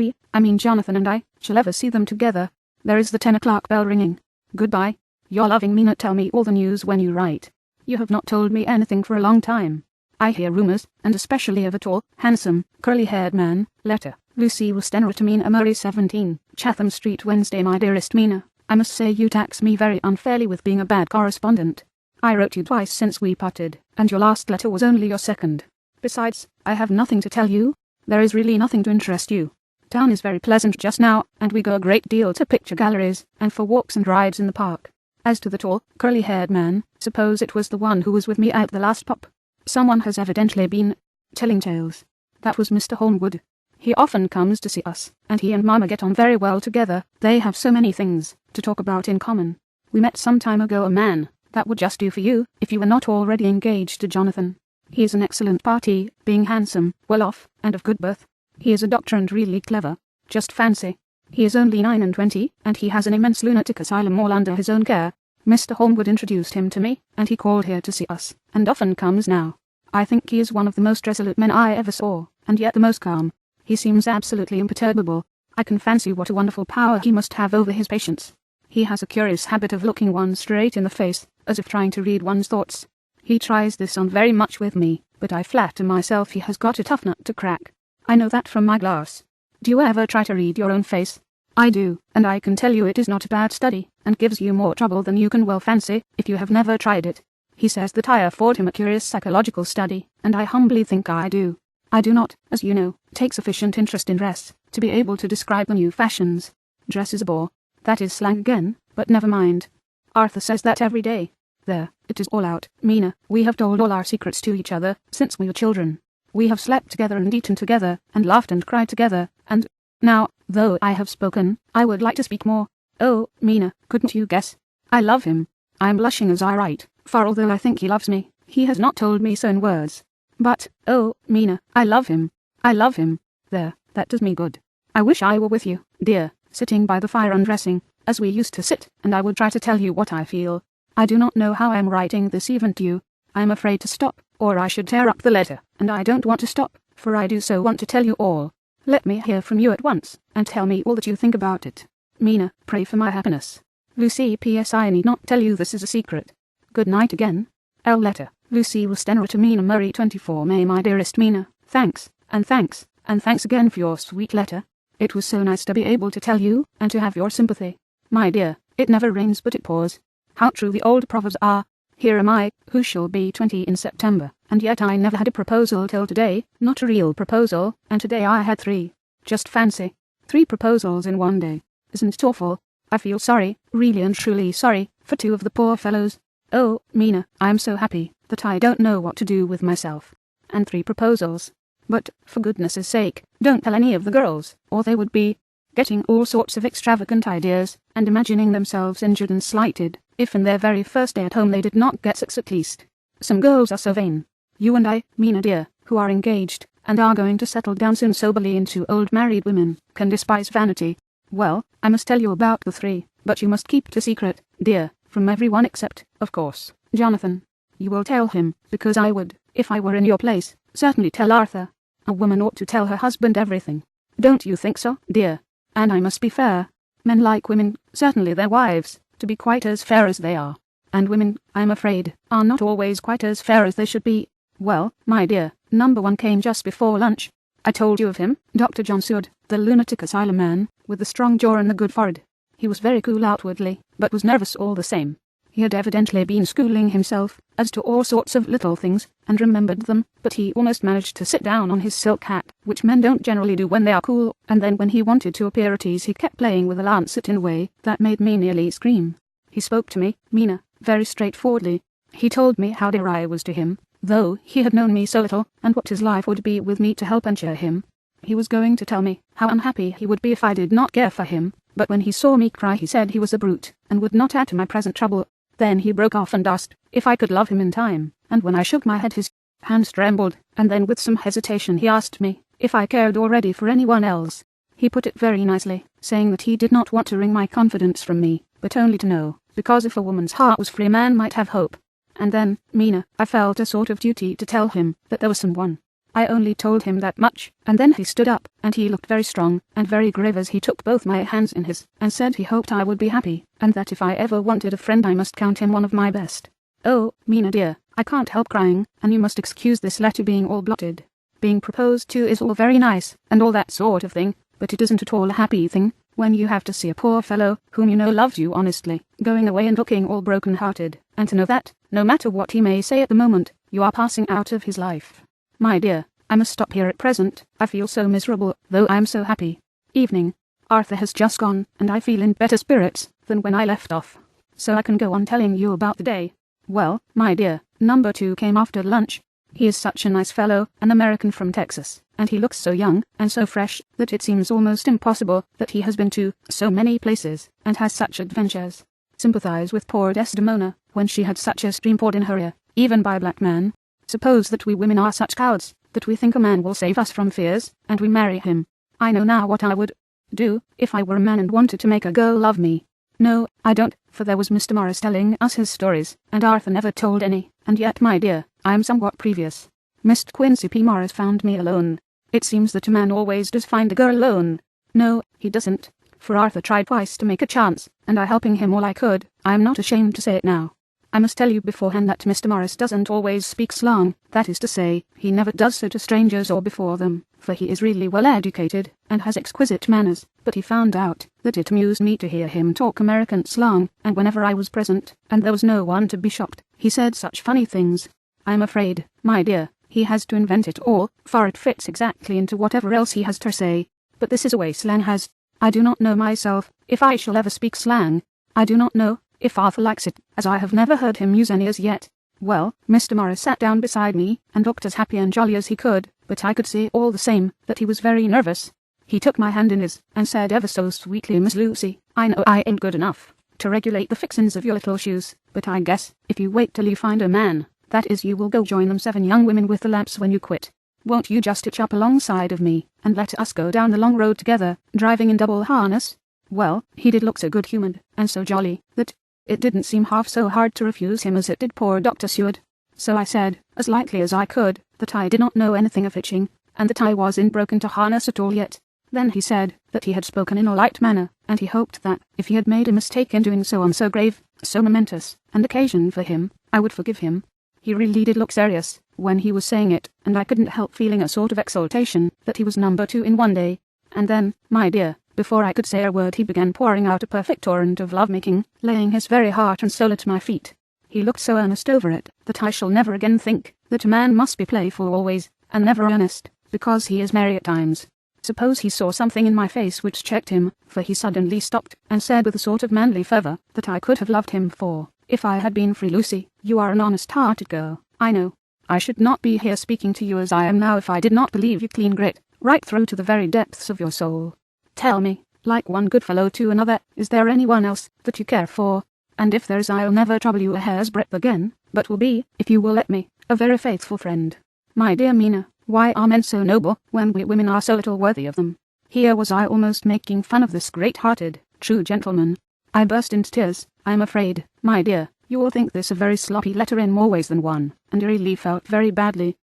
Jonathan and I, shall ever see them together. There is the 10 o'clock bell ringing. Goodbye. Your loving Mina. Tell me all the news when you write. You have not told me anything for a long time. I hear rumours, and especially of a tall, handsome, curly-haired man. Letter. Lucy Westenra to Mina Murray 17, Chatham Street, Wednesday. My dearest Mina, I must say you tax me very unfairly with being a bad correspondent. I wrote you twice since we parted, and your last letter was only your second. Besides, I have nothing to tell you. There is really nothing to interest you. Town is very pleasant just now, and we go a great deal to picture galleries, and for walks and rides in the park. As to the tall, curly-haired man, suppose it was the one who was with me at the last pop. Someone has evidently been telling tales. That was Mr. Holmwood. He often comes to see us, and he and Mama get on very well together. They have so many things to talk about in common. We met some time ago a man that would just do for you, if you were not already engaged to Jonathan. He is an excellent parti, being handsome, well off, and of good birth. He is a doctor and really clever. Just fancy. He is only 29, and he has an immense lunatic asylum all under his own care. Mr. Holmwood introduced him to me, and he called here to see us, and often comes now. I think he is one of the most resolute men I ever saw, and yet the most calm. He seems absolutely imperturbable. I can fancy what a wonderful power he must have over his patients. He has a curious habit of looking one straight in the face, as if trying to read one's thoughts. He tries this on very much with me, but I flatter myself he has got a tough nut to crack. I know that from my glass. Do you ever try to read your own face? I do, and I can tell you it is not a bad study, and gives you more trouble than you can well fancy, if you have never tried it. He says that I afford him a curious psychological study, and I humbly think I do. I do not, as you know, take sufficient interest in dress, to be able to describe the new fashions. Dress is a bore. That is slang again, but never mind. Arthur says that every day. There, it is all out, Mina. We have told all our secrets to each other, since we were children. We have slept together and eaten together, and laughed and cried together, and now, though I have spoken, I would like to speak more. Oh, Mina, couldn't you guess? I love him. I am blushing as I write, for although I think he loves me, he has not told me so in words. But, oh, Mina, I love him. I love him. There, that does me good. I wish I were with you, dear, sitting by the fire undressing, as we used to sit, and I would try to tell you what I feel. I do not know how I am writing this even to you. I am afraid to stop, or I should tear up the letter, and I don't want to stop, for I do so want to tell you all. Let me hear from you at once, and tell me all that you think about it. Mina, pray for my happiness. Lucy. P.S. I need not tell you this is a secret. Good night again. L. Letter. Lucy Westenra to Mina Murray 24 May. My dearest Mina, thanks, and thanks, and thanks again for your sweet letter. It was so nice to be able to tell you, and to have your sympathy. My dear, it never rains but it pours. How true the old proverbs are. Here am I, who shall be 20 in September, and yet I never had a proposal till today, not a real proposal, and today I had 3. Just fancy. 3 proposals in one day. Isn't it awful? I feel sorry, really and truly sorry, for 2 of the poor fellows. Oh, Mina, I am so happy, that I don't know what to do with myself. And 3 proposals. But, for goodness' sake, don't tell any of the girls, or they would be getting all sorts of extravagant ideas, and imagining themselves injured and slighted, if in their very first day at home they did not get 6 at least. Some girls are so vain. You and I, Mina dear, who are engaged, and are going to settle down soon soberly into old married women, can despise vanity. Well, I must tell you about the 3, but you must keep it a secret, dear, from everyone except, of course, Jonathan. You will tell him, because I would, if I were in your place, certainly tell Arthur. A woman ought to tell her husband everything. Don't you think so, dear? And I must be fair. Men like women, certainly their wives, to be quite as fair as they are. And women, I'm afraid, are not always quite as fair as they should be. Well, my dear, number 1 came just before lunch. I told you of him, Dr. John Seward, the lunatic asylum man, with the strong jaw and the good forehead. He was very cool outwardly, but was nervous all the same. He had evidently been schooling himself as to all sorts of little things, and remembered them, but he almost managed to sit down on his silk hat, which men don't generally do when they are cool, and then when he wanted to appear at ease he kept playing with a lancet in a way that made me nearly scream. He spoke to me, Mina, very straightforwardly. He told me how dear I was to him, though he had known me so little, and what his life would be with me to help and cheer him. He was going to tell me how unhappy he would be if I did not care for him, but when he saw me cry he said he was a brute, and would not add to my present trouble. Then he broke off and asked if I could love him in time, and when I shook my head his hands trembled, and then with some hesitation he asked me if I cared already for anyone else. He put it very nicely, saying that he did not want to wring my confidence from me, but only to know, because if a woman's heart was free a man might have hope. And then, Mina, I felt a sort of duty to tell him that there was someone. I only told him that much, and then he stood up, and he looked very strong and very grave as he took both my hands in his, and said he hoped I would be happy, and that if I ever wanted a friend I must count him one of my best. Oh, Mina dear, I can't help crying, and you must excuse this letter being all blotted. Being proposed to is all very nice, and all that sort of thing, but it isn't at all a happy thing, when you have to see a poor fellow, whom you know loves you honestly, going away and looking all broken-hearted, and to know that, no matter what he may say at the moment, you are passing out of his life. My dear, I must stop here at present. I feel so miserable, though I am so happy. Evening. Arthur has just gone, and I feel in better spirits than when I left off. So I can go on telling you about the day. Well, my dear, number 2 came after lunch. He is such a nice fellow, an American from Texas, and he looks so young and so fresh that it seems almost impossible that he has been to so many places and has such adventures. Sympathize with poor Desdemona when she had such a stream poured in her ear, even by a black man. Suppose that we women are such cowards that we think a man will save us from fears, and we marry him. I know now what I would do if I were a man and wanted to make a girl love me. No, I don't, for there was Mr. Morris telling us his stories, and Arthur never told any, and yet, my dear, I am somewhat previous. Mr. Quincy P. Morris found me alone. It seems that a man always does find a girl alone. No, he doesn't, for Arthur tried twice to make a chance, and I helping him all I could. I am not ashamed to say it now. I must tell you beforehand that Mr. Morris doesn't always speak slang, that is to say, he never does so to strangers or before them, for he is really well educated, and has exquisite manners, but he found out that it amused me to hear him talk American slang, and whenever I was present, and there was no one to be shocked, he said such funny things. I'm afraid, my dear, he has to invent it all, for it fits exactly into whatever else he has to say. But this is a way slang has. I do not know myself, if I shall ever speak slang. I do not know if Arthur likes it, as I have never heard him use any as yet. Well, Mr. Morris sat down beside me, and looked as happy and jolly as he could, but I could see all the same that he was very nervous. He took my hand in his, and said ever so sweetly, Miss Lucy, I know I ain't good enough to regulate the fixins of your little shoes, but I guess, if you wait till you find a man, that is you will go join them 7 young women with the lamps when you quit. Won't you just hitch up alongside of me, and let us go down the long road together, driving in double harness? Well, he did look so good-humoured, and so jolly, that it didn't seem half so hard to refuse him as it did poor Dr. Seward. So I said, as lightly as I could, that I did not know anything of hitching, and that I wasn't broken to harness at all yet. Then he said that he had spoken in a light manner, and he hoped that, if he had made a mistake in doing so on so grave, so momentous an occasion for him, I would forgive him. He really did look serious when he was saying it, and I couldn't help feeling a sort of exultation that he was number 2 in one day. And then, my dear, before I could say a word he began pouring out a perfect torrent of love-making, laying his very heart and soul at my feet. He looked so earnest over it that I shall never again think that a man must be playful always, and never earnest, because he is merry at times. Suppose he saw something in my face which checked him, for he suddenly stopped, and said with a sort of manly fervour that I could have loved him for, if I had been free. Lucy, you are an honest-hearted girl, I know. I should not be here speaking to you as I am now if I did not believe you clean grit, right through to the very depths of your soul. Tell me, like one good fellow to another, is there anyone else that you care for? And if there is, I'll never trouble you a hair's breadth again, but will be, if you will let me, a very faithful friend. My dear Mina, why are men so noble when we women are so little worthy of them? Here was I almost making fun of this great-hearted, true gentleman. I burst into tears. I am afraid, my dear, you will think this a very sloppy letter in more ways than one, and I really felt very badly.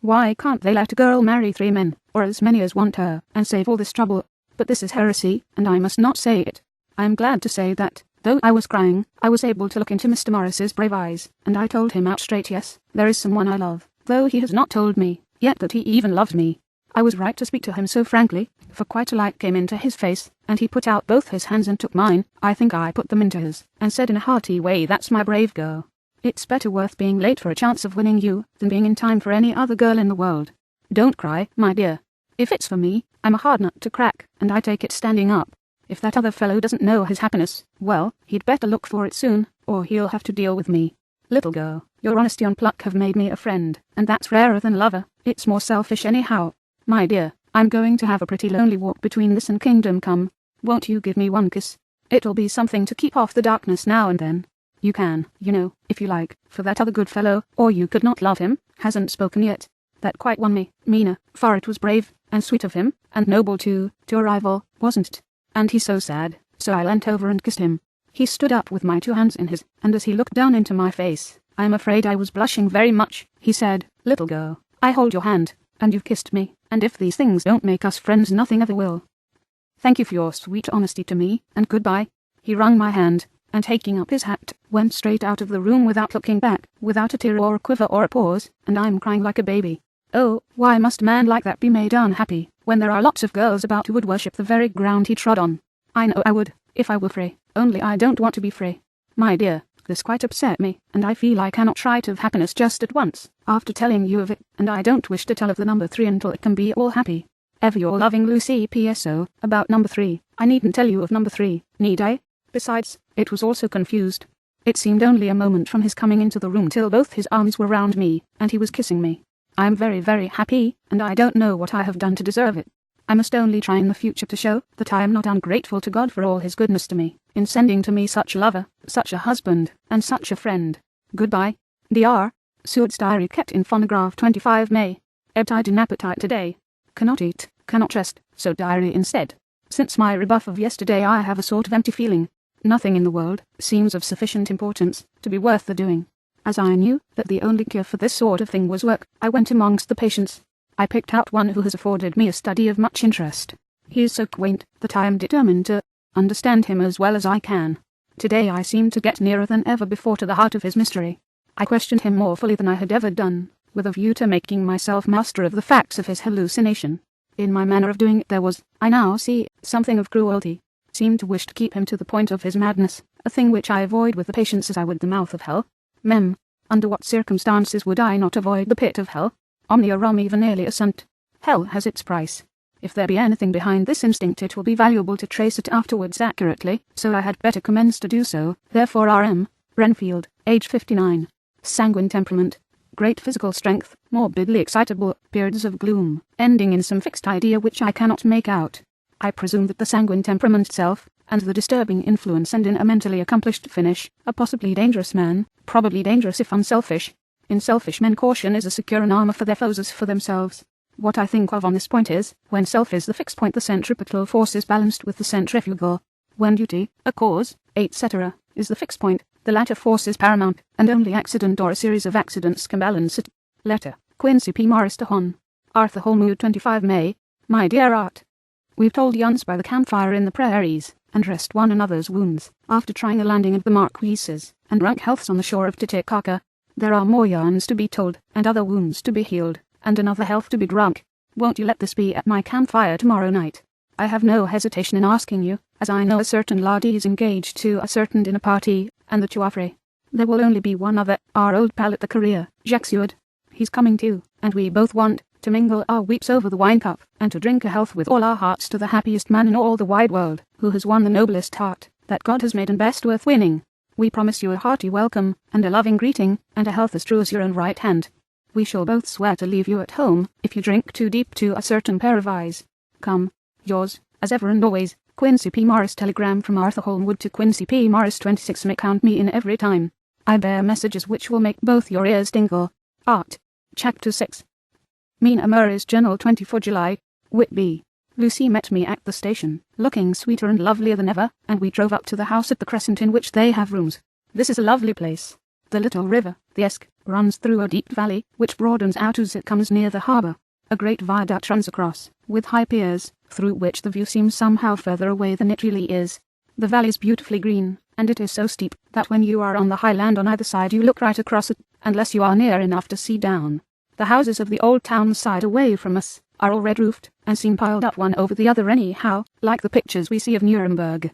Why can't they let a girl marry 3 men, or as many as want her, and save all this trouble? But this is heresy, and I must not say it. I am glad to say that, though I was crying, I was able to look into Mr. Morris's brave eyes, and I told him out straight, yes, there is someone I love, though he has not told me yet that he even loves me. I was right to speak to him so frankly, for quite a light came into his face, and he put out both his hands and took mine. I think I put them into his, and said in a hearty way, "That's my brave girl. It's better worth being late for a chance of winning you, than being in time for any other girl in the world. Don't cry, my dear. If it's for me, I'm a hard nut to crack, and I take it standing up. If that other fellow doesn't know his happiness, well, he'd better look for it soon, or he'll have to deal with me. Little girl, your honesty and pluck have made me a friend, and that's rarer than lover. It's more selfish anyhow. My dear, I'm going to have a pretty lonely walk between this and Kingdom Come. Won't you give me one kiss? It'll be something to keep off the darkness now and then. You can, you know, if you like, for that other good fellow, or you could not love him, hasn't spoken yet. That quite won me, Mina, for it was brave, and sweet of him, and noble too, to a rival, wasn't it? And he's so sad, so I leant over and kissed him. He stood up with my 2 hands in his, and as he looked down into my face, I'm afraid I was blushing very much. He said, "Little girl, I hold your hand, and you've kissed me, and if these things don't make us friends, nothing ever will. Thank you for your sweet honesty to me, and goodbye." He wrung my hand, and taking up his hat, went straight out of the room without looking back, without a tear or a quiver or a pause, and I'm crying like a baby. Oh, why must a man like that be made unhappy, when there are lots of girls about who would worship the very ground he trod on? I know I would, if I were free, only I don't want to be free. My dear, this quite upset me, and I feel I cannot try to have happiness just at once, after telling you of it, and I don't wish to tell of the number 3 until it can be all happy. Ever your loving Lucy. PSO, about number 3, I needn't tell you of number 3, need I? Besides, it was also confused. It seemed only a moment from his coming into the room till both his arms were round me, and he was kissing me. I am very, very happy, and I don't know what I have done to deserve it. I must only try in the future to show that I am not ungrateful to God for all his goodness to me, in sending to me such a lover, such a husband, and such a friend. Goodbye. Dr. Seward's diary kept in phonograph 25 May. Ebbed in appetite today. Cannot eat, cannot rest, so diary instead. Since my rebuff of yesterday I have a sort of empty feeling. Nothing in the world seems of sufficient importance to be worth the doing. As I knew that the only cure for this sort of thing was work, I went amongst the patients. I picked out one who has afforded me a study of much interest. He is so quaint that I am determined to understand him as well as I can. Today I seem to get nearer than ever before to the heart of his mystery. I questioned him more fully than I had ever done, with a view to making myself master of the facts of his hallucination. In my manner of doing it there was, I now see, something of cruelty. Seemed to wish to keep him to the point of his madness, a thing which I avoid with the patients as I would the mouth of hell. Mem. Under what circumstances would I not avoid the pit of hell? Omnia Romi Venelia sunt. Hell has its price. If there be anything behind this instinct it will be valuable to trace it afterwards accurately, so I had better commence to do so. Therefore R.M. Renfield, age 59. Sanguine temperament. Great physical strength, morbidly excitable, periods of gloom, ending in some fixed idea which I cannot make out. I presume that the sanguine temperament itself, and the disturbing influence end in a mentally accomplished finish, a possibly dangerous man, probably dangerous if unselfish. In selfish men caution is as secure an armour for their foes as for themselves. What I think of on this point is, when self is the fixed point the centripetal force is balanced with the centrifugal. When duty, a cause, etc., is the fixed point, the latter force is paramount, and only accident or a series of accidents can balance it. Letter, Quincy P. Morris to Hon. Arthur Holmwood 25 May. My dear Art. We've told yarns by the campfire in the prairies, and dressed one another's wounds, after trying a landing at the Marquises, and drunk healths on the shore of Titicaca. There are more yarns to be told, and other wounds to be healed, and another health to be drunk. Won't you let this be at my campfire tomorrow night? I have no hesitation in asking you, as I know a certain laddie is engaged to a certain dinner party, and that you are free. There will only be one other, our old pal at the career, Jacques Seward. He's coming too, and we both want to mingle our weeps over the wine cup, and to drink a health with all our hearts to the happiest man in all the wide world, who has won the noblest heart that God has made and best worth winning. We promise you a hearty welcome, and a loving greeting, and a health as true as your own right hand. We shall both swear to leave you at home, if you drink too deep to a certain pair of eyes. Come, yours, as ever and always, Quincy P. Morris. Telegram from Arthur Holmwood to Quincy P. Morris 26. May count me in every time. I bear messages which will make both your ears tingle. Art. Chapter 6. Mina Murray's Journal 24 July. Whitby. Lucy met me at the station, looking sweeter and lovelier than ever, and we drove up to the house at the Crescent in which they have rooms. This is a lovely place. The little river, the Esk, runs through a deep valley, which broadens out as it comes near the harbour. A great viaduct runs across, with high piers, through which the view seems somehow further away than it really is. The valley is beautifully green, and it is so steep that when you are on the high land on either side you look right across it, unless you are near enough to see down. The houses of the old town side away from us are all red-roofed, and seem piled up one over the other anyhow, like the pictures we see of Nuremberg.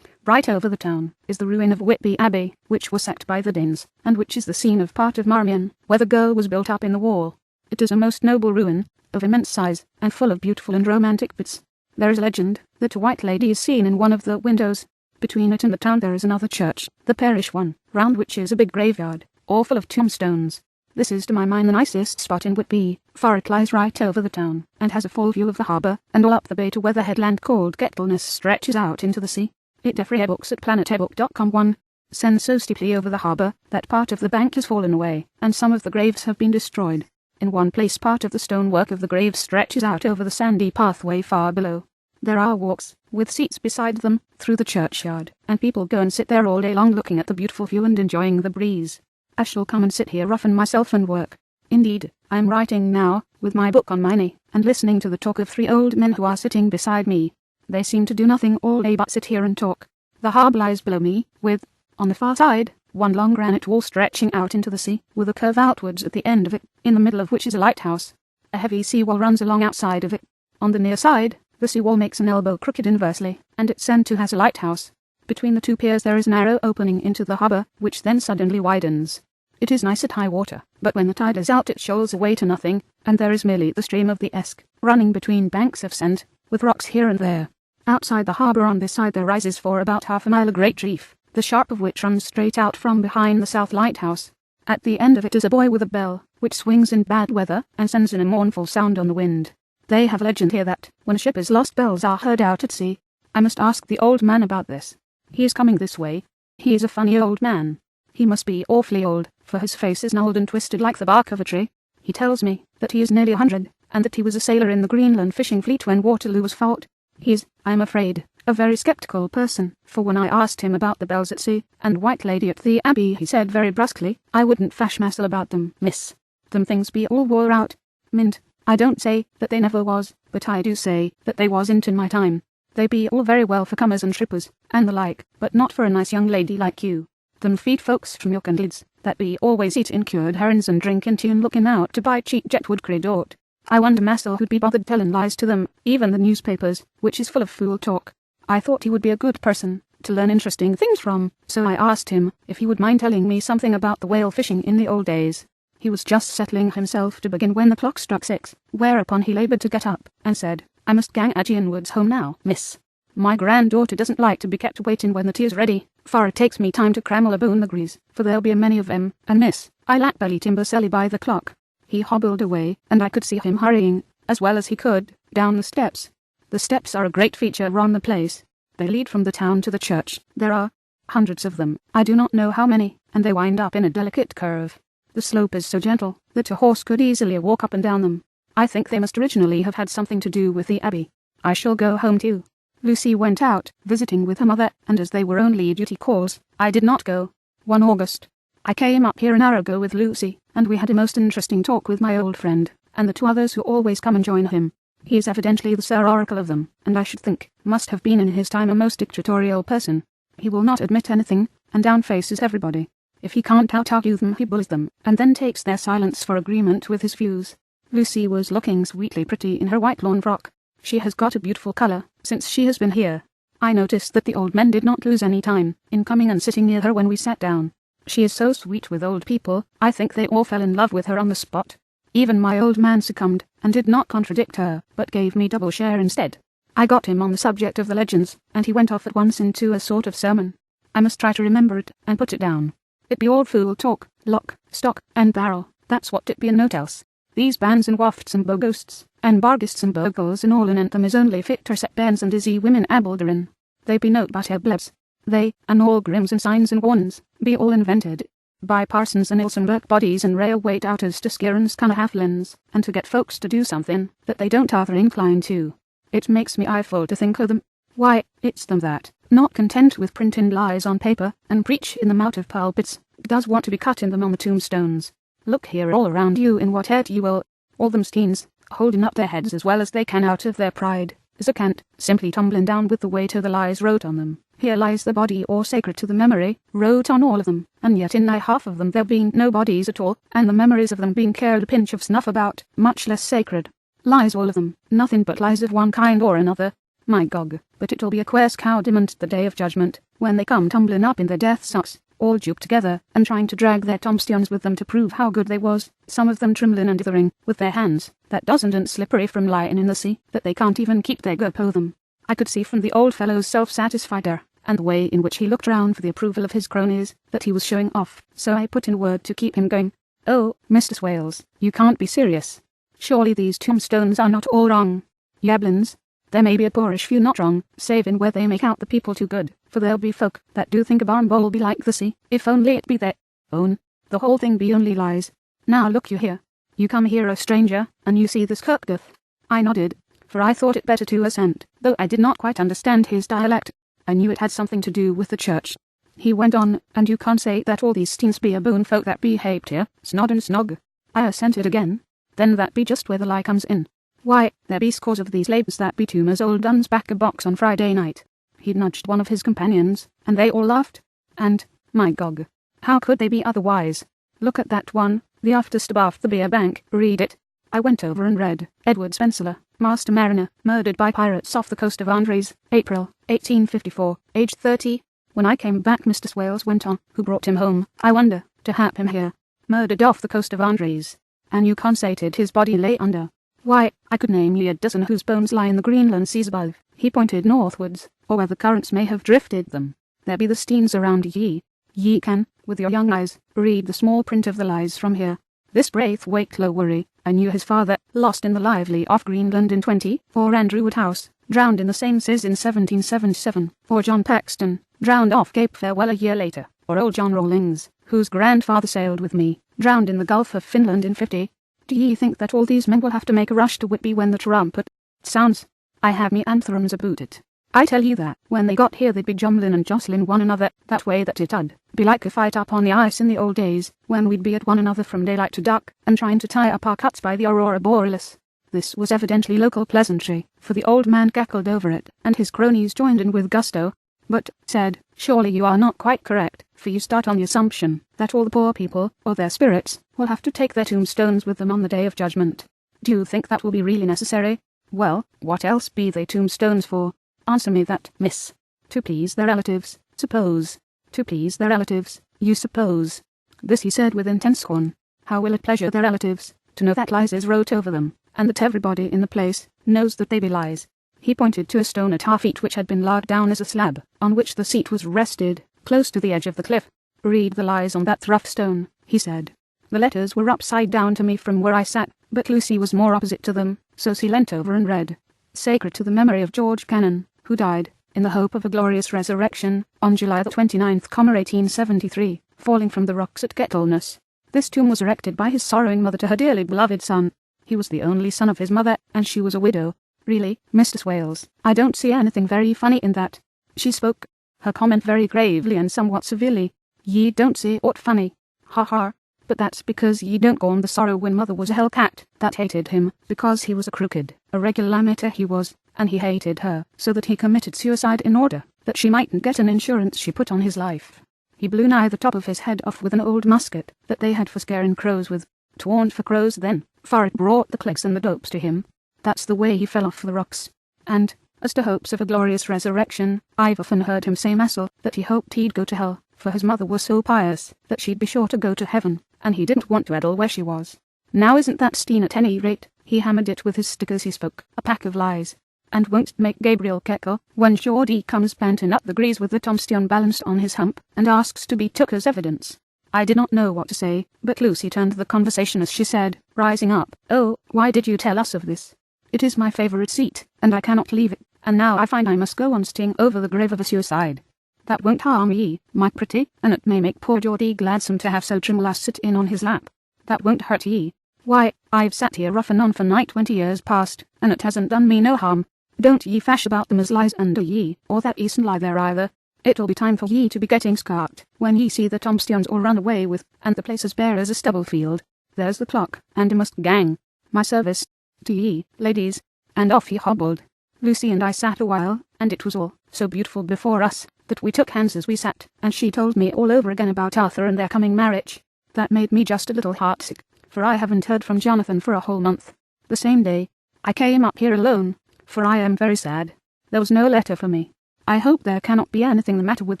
Right over the town is the ruin of Whitby Abbey, which was sacked by the Danes, and which is the scene of part of Marmion, where the girl was built up in the wall. It is a most noble ruin, of immense size, and full of beautiful and romantic bits. There is a legend that a white lady is seen in one of the windows. Between it and the town there is another church, the parish one, round which is a big graveyard, all full of tombstones. This is to my mind the nicest spot in Whitby, for it lies right over the town, and has a full view of the harbour, and all up the bay to where the headland called Kettleness stretches out into the sea. It books at planetairbook.com 1 sends so steeply over the harbour that part of the bank has fallen away, and some of the graves have been destroyed. In one place part of the stonework of the grave stretches out over the sandy pathway far below. There are walks, with seats beside them, through the churchyard, and people go and sit there all day long looking at the beautiful view and enjoying the breeze. I shall come and sit here roughen myself and work. Indeed, I am writing now, with my book on my knee, and listening to the talk of 3 old men who are sitting beside me. They seem to do nothing all day but sit here and talk. The harbour lies below me, with, on the far side, one long granite wall stretching out into the sea, with a curve outwards at the end of it, in the middle of which is a lighthouse. A heavy sea wall runs along outside of it. On the near side, the sea wall makes an elbow crooked inversely, and its end too has a lighthouse. Between the 2 piers there is a narrow opening into the harbour, which then suddenly widens. It is nice at high water, but when the tide is out it shoals away to nothing, and there is merely the stream of the Esk, running between banks of sand, with rocks here and there. Outside the harbour on this side there rises for about half a mile a great reef, the sharp of which runs straight out from behind the south lighthouse. At the end of it is a buoy with a bell, which swings in bad weather, and sends in a mournful sound on the wind. They have a legend here that, when a ship is lost, bells are heard out at sea. I must ask the old man about this. He is coming this way. He is a funny old man. He must be awfully old, for his face is gnarled and twisted like the bark of a tree. He tells me that he is nearly 100, and that he was a sailor in the Greenland fishing fleet when Waterloo was fought. He is, I am afraid, a very sceptical person, for when I asked him about the bells at sea, and White Lady at the Abbey, he said very brusquely, I wouldn't fash massel about them, miss. Them things be all wore out. Mint, I don't say that they never was, but I do say that they wasn't in my time. They be all very well for comers and trippers, and the like, but not for a nice young lady like you. Them feed folks from York and Leeds, that be always eatin' cured herrings and drinkin' tea and looking out to buy cheap jetwood credort. I wonder massel who'd be bothered tellin' lies to them, even the newspapers, which is full of fool talk. I thought he would be a good person to learn interesting things from, so I asked him if he would mind telling me something about the whale fishing in the old days. He was just settling himself to begin when the clock struck 6, whereupon he laboured to get up, and said, I must gang Adjian Woods home now, miss. My granddaughter doesn't like to be kept waiting when the tea's ready, for it takes me time to cram all aboon the grease, for there'll be a many of 'em, and miss, I lack belly timber selly by the clock. He hobbled away, and I could see him hurrying, as well as he could, down the steps. The steps are a great feature on the place. They lead from the town to the church. There are hundreds of them, I do not know how many, and they wind up in a delicate curve. The slope is so gentle that a horse could easily walk up and down them. I think they must originally have had something to do with the abbey. I shall go home too. Lucy went out, visiting with her mother, and as they were only duty calls, I did not go. 1 August. I came up here an hour ago with Lucy, and we had a most interesting talk with my old friend, and the 2 others who always come and join him. He is evidently the Sir Oracle of them, and I should think, must have been in his time a most dictatorial person. He will not admit anything, and downfaces everybody. If he can't out-argue them, he bullies them, and then takes their silence for agreement with his views. Lucy was looking sweetly pretty in her white lawn frock. She has got a beautiful colour, since she has been here. I noticed that the old men did not lose any time in coming and sitting near her when we sat down. She is so sweet with old people, I think they all fell in love with her on the spot. Even my old man succumbed, and did not contradict her, but gave me double share instead. I got him on the subject of the legends, and he went off at once into a sort of sermon. I must try to remember it, and put it down. It be all fool talk, lock, stock, and barrel, that's what it be and naught else. These bands and wafts and boghosts, and bargists and burgles and all anent them is only fit ter set bairns and dizzy women abelderin. They be note but blebs. They, and all grims and signs and warnings, be all invented by parsons and Ilsenberg bodies and railway doubters to scare and scunner halflins, and to get folks to do something that they don't other incline to. It makes me eyeful to think of them. Why, it's them that, not content with printing lies on paper, and preach in them out of pulpits, does want to be cut in them on the tombstones. Look here all around you in whate'er you will. All them steens, holding up their heads as well as they can out of their pride, as a cant, simply tumbling down with the weight of the lies wrote on them. Here lies the body all sacred to the memory, wrote on all of them, and yet in nigh half of them there being no bodies at all, and the memories of them being cared a pinch of snuff about, much less sacred. Lies all of them, nothing but lies of one kind or another. My gog, but it'll be a queer scowdiment the day of judgment, when they come tumbling up in their death socks, all duped together, and trying to drag their tombstones with them to prove how good they was, some of them trembling and dithering, with their hands, that doesn't slippery from lying in the sea, that they can't even keep their grip o' them. I could see from the old fellow's self-satisfied air, and the way in which he looked round for the approval of his cronies, that he was showing off, so I put in a word to keep him going. "Oh, Mr. Swales, you can't be serious. Surely these tombstones are not all wrong. Yablins. There may be a poorish few not wrong, saving where they make out the people too good, for there'll be folk that do think a barnbow'll be like the sea, if only it be their own. The whole thing be only lies. Now look you here. You come here a stranger, and you see this Kirkdith." I nodded, for I thought it better to assent, though I did not quite understand his dialect. I knew it had something to do with the church. He went on, "And you can't say that all these steens be a boon folk that be haped here, snod and snog." I assented again. "Then that be just where the lie comes in. Why, there be scores of these labels that be tomb as old duns back a box on Friday night." He nudged one of his companions, and they all laughed. "And, my gog, how could they be otherwise? Look at that one, the aftest abaft the beer bank, read it." I went over and read, "Edward Spencer, Master Mariner, murdered by pirates off the coast of Andres, April, 1854, aged 30. When I came back Mr. Swales went on, who brought him home, I wonder, to hap him here. Murdered off the coast of Andres. And you constated his body lay under. Why, I could name ye a dozen whose bones lie in the Greenland seas above." He pointed northwards, or where the currents may have drifted them. "There be the steens around ye. Ye can, with your young eyes, read the small print of the lies from here. This Braithwaite Lowery, I knew his father, lost in the lively off Greenland in 20, or Andrew Woodhouse, drowned in the same seas in 1777, or John Paxton, drowned off Cape Farewell a year later, or old John Rawlings, whose grandfather sailed with me, drowned in the Gulf of Finland in 50. Do ye think that all these men will have to make a rush to Whitby when the trumpet sounds? I have me anthems about it. I tell ye that, when they got here they'd be jumbling and jostling one another, that way that it 'ud be like a fight up on the ice in the old days, when we'd be at one another from daylight to dark, and trying to tie up our cuts by the aurora borealis." This was evidently local pleasantry, for the old man cackled over it, and his cronies joined in with gusto. "But," said, "surely you are not quite correct, for you start on the assumption that all the poor people, or their spirits, will have to take their tombstones with them on the day of judgment. Do you think that will be really necessary? Well, what else be they tombstones for? Answer me that, miss. To please their relatives, suppose. To please their relatives, you suppose." This he said with intense scorn. "How will it pleasure their relatives to know that lies is wrote over them, and that everybody in the place knows that they be lies?" He pointed to a stone at our feet which had been logged down as a slab, on which the seat was rested, close to the edge of the cliff. "Read the lies on that rough stone," he said. The letters were upside down to me from where I sat, but Lucy was more opposite to them, so she leant over and read. "Sacred to the memory of George Cannon, who died, in the hope of a glorious resurrection, on July the 29th, 1873, falling from the rocks at Kettleness. This tomb was erected by his sorrowing mother to her dearly beloved son. He was the only son of his mother, and she was a widow. Really, Mr. Swales, I don't see anything very funny in that." She spoke her comment very gravely and somewhat severely. "Ye don't see aught funny. Ha ha. But that's because ye don't go on the sorrow when mother was a hellcat that hated him, because he was a crooked, a regular amateur he was, and he hated her, so that he committed suicide in order that she mightn't get an insurance she put on his life. He blew nigh the top of his head off with an old musket that they had for scaring crows with. 'Twarn't for crows then, for it brought the clicks and the dopes to him. That's the way he fell off the rocks. And, as to hopes of a glorious resurrection, I've often heard him say Massel that he hoped he'd go to hell, for his mother was so pious that she'd be sure to go to heaven, and he didn't want to eddle where she was. Now isn't that Steen at any rate," he hammered it with his stick as he spoke, "a pack of lies, and won't make Gabriel Keckle when Geordie comes panting up the grease with the tombstone balanced on his hump, and asks to be took as evidence." I did not know what to say, but Lucy turned the conversation as she said, rising up, "Oh, why did you tell us of this? It is my favourite seat, and I cannot leave it, and now I find I must go on sitting over the grave of a suicide. That won't harm ye, my pretty, and it may make poor Geordie gladsome to have so trim a lass sit in on his lap. That won't hurt ye. Why, I've sat here off and on for nigh 20 years past, and it hasn't done me no harm. Don't ye fash about them as lies under ye, or that east'n lie there either. It'll be time for ye to be getting scarked, when ye see the tombstones all run away with, and the place as bare as a stubble field. There's the clock, and I must gang. My service to ye, ladies. And off he hobbled. Lucy and I sat a while, and it was all so beautiful before us, that we took hands as we sat, and she told me all over again about Arthur and their coming marriage. That made me just a little heartsick, for I haven't heard from Jonathan for a whole month. The same day, I came up here alone, for I am very sad. There was no letter for me. I hope there cannot be anything the matter with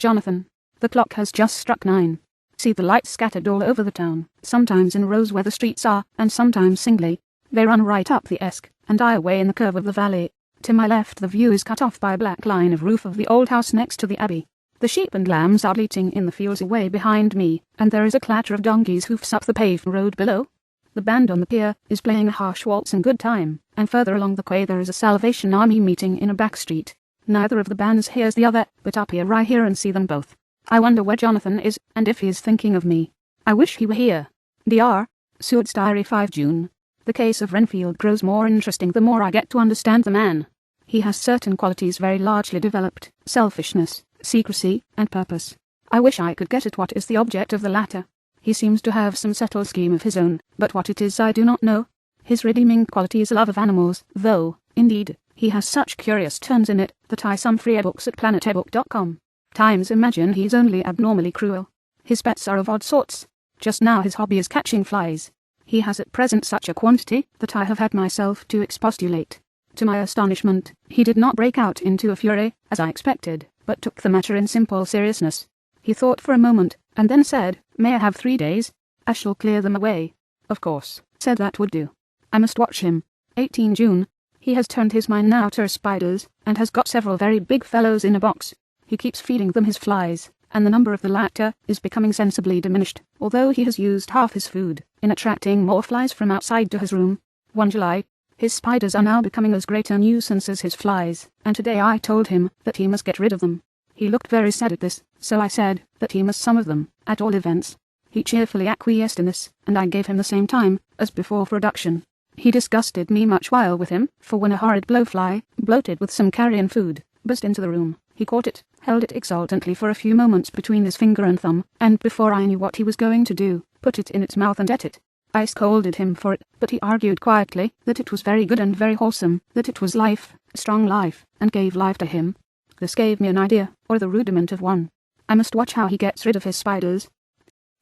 Jonathan. The clock has just struck 9. See the lights scattered all over the town, sometimes in rows where the streets are, and sometimes singly. They run right up the Esk, and die away in the curve of the valley. To my left the view is cut off by a black line of roof of the old house next to the abbey. The sheep and lambs are bleating in the fields away behind me, and there is a clatter of donkeys' hoofs up the paved road below. The band on the pier is playing a harsh waltz in good time, and further along the quay there is a Salvation Army meeting in a back street. Neither of the bands hears the other, but up here I hear and see them both. I wonder where Jonathan is, and if he is thinking of me. I wish he were here. Dr. Seward's Diary, 5 June. The case of Renfield grows more interesting the more I get to understand the man. He has certain qualities very largely developed: selfishness, secrecy, and purpose. I wish I could get at what is the object of the latter. He seems to have some settled scheme of his own, but what it is I do not know. His redeeming quality is a love of animals, though, indeed, he has such curious turns in it that I some free books at planetabook.com. Times imagine he's only abnormally cruel. His pets are of odd sorts. Just now his hobby is catching flies. He has at present such a quantity that I have had myself to expostulate. To my astonishment, he did not break out into a fury, as I expected, but took the matter in simple seriousness. He thought for a moment, and then said, "May I have 3 days? I shall clear them away." Of course, said that would do. I must watch him. 18 June. He has turned his mind now to spiders, and has got several very big fellows in a box. He keeps feeding them his flies, and the number of the latter is becoming sensibly diminished, although he has used half his food in attracting more flies from outside to his room. 1 July. His spiders are now becoming as great a nuisance as his flies, and today I told him that he must get rid of them. He looked very sad at this, so I said that he must some of them, at all events. He cheerfully acquiesced in this, and I gave him the same time as before for reduction. He disgusted me much while with him, for when a horrid blowfly, bloated with some carrion food, burst into the room, he caught it, held it exultantly for a few moments between his finger and thumb, and before I knew what he was going to do, put it in its mouth and ate it. I scolded him for it, but he argued quietly that it was very good and very wholesome, that it was life, strong life, and gave life to him. This gave me an idea, or the rudiment of one. I must watch how he gets rid of his spiders.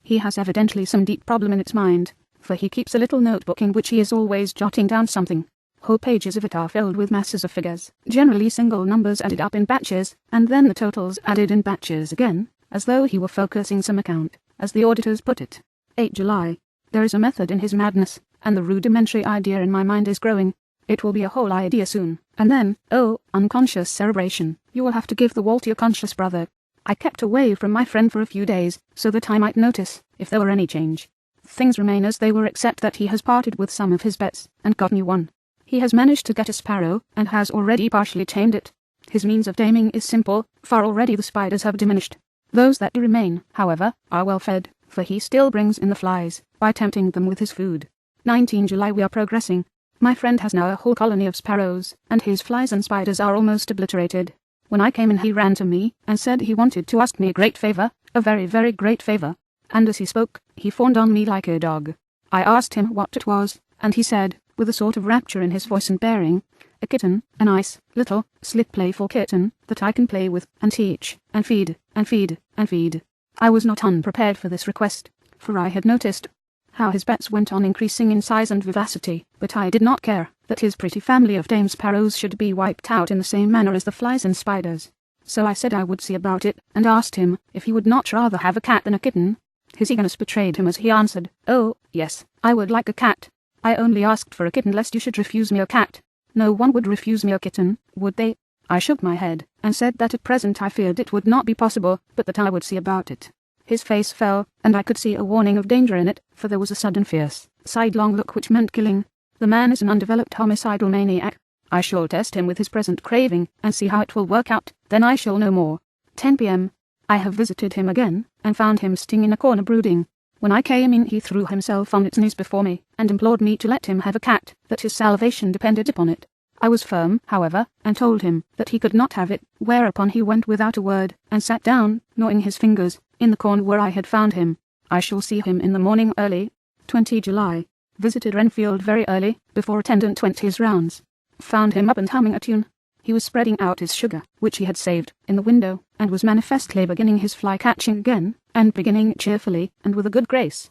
He has evidently some deep problem in its mind, for he keeps a little notebook in which he is always jotting down something. Whole pages of it are filled with masses of figures, generally single numbers added up in batches, and then the totals added in batches again, as though he were focusing some account, as the auditors put it. 8 July. There is a method in his madness, and the rudimentary idea in my mind is growing. It will be a whole idea soon, and then, oh, unconscious cerebration, you will have to give the wall to your conscious brother. I kept away from my friend for a few days, so that I might notice, if there were any change. Things remain as they were except that he has parted with some of his pets, and got new one. He has managed to get a sparrow, and has already partially tamed it. His means of taming is simple, for already the spiders have diminished. Those that do remain, however, are well fed, for he still brings in the flies, by tempting them with his food. 19 July. We are progressing. My friend has now a whole colony of sparrows, and his flies and spiders are almost obliterated. When I came in he ran to me, and said he wanted to ask me a great favour, a very, very great favour, and as he spoke, he fawned on me like a dog. I asked him what it was, and he said, with a sort of rapture in his voice and bearing, "A kitten, a nice, little, slick playful kitten, that I can play with, and teach, and feed, and feed, and feed." I was not unprepared for this request, for I had noticed how his pets went on increasing in size and vivacity, but I did not care that his pretty family of tame sparrows should be wiped out in the same manner as the flies and spiders. So I said I would see about it, and asked him if he would not rather have a cat than a kitten. His eagerness betrayed him as he answered, "Oh, yes, I would like a cat. I only asked for a kitten lest you should refuse me a cat. No one would refuse me a kitten, would they?" I shook my head, and said that at present I feared it would not be possible, but that I would see about it. His face fell, and I could see a warning of danger in it, for there was a sudden fierce, sidelong look which meant killing. The man is an undeveloped homicidal maniac. I shall test him with his present craving, and see how it will work out, then I shall know more. 10 p.m. I have visited him again, and found him sitting in a corner brooding. When I came in he threw himself on its knees before me, and implored me to let him have a cat, that his salvation depended upon it. I was firm, however, and told him that he could not have it, whereupon he went without a word, and sat down, gnawing his fingers, in the corner where I had found him. I shall see him in the morning early. 20 July. Visited Renfield very early, before attendant went his rounds. Found him up and humming a tune. He was spreading out his sugar, which he had saved, in the window, and was manifestly beginning his fly-catching again, and beginning cheerfully, and with a good grace.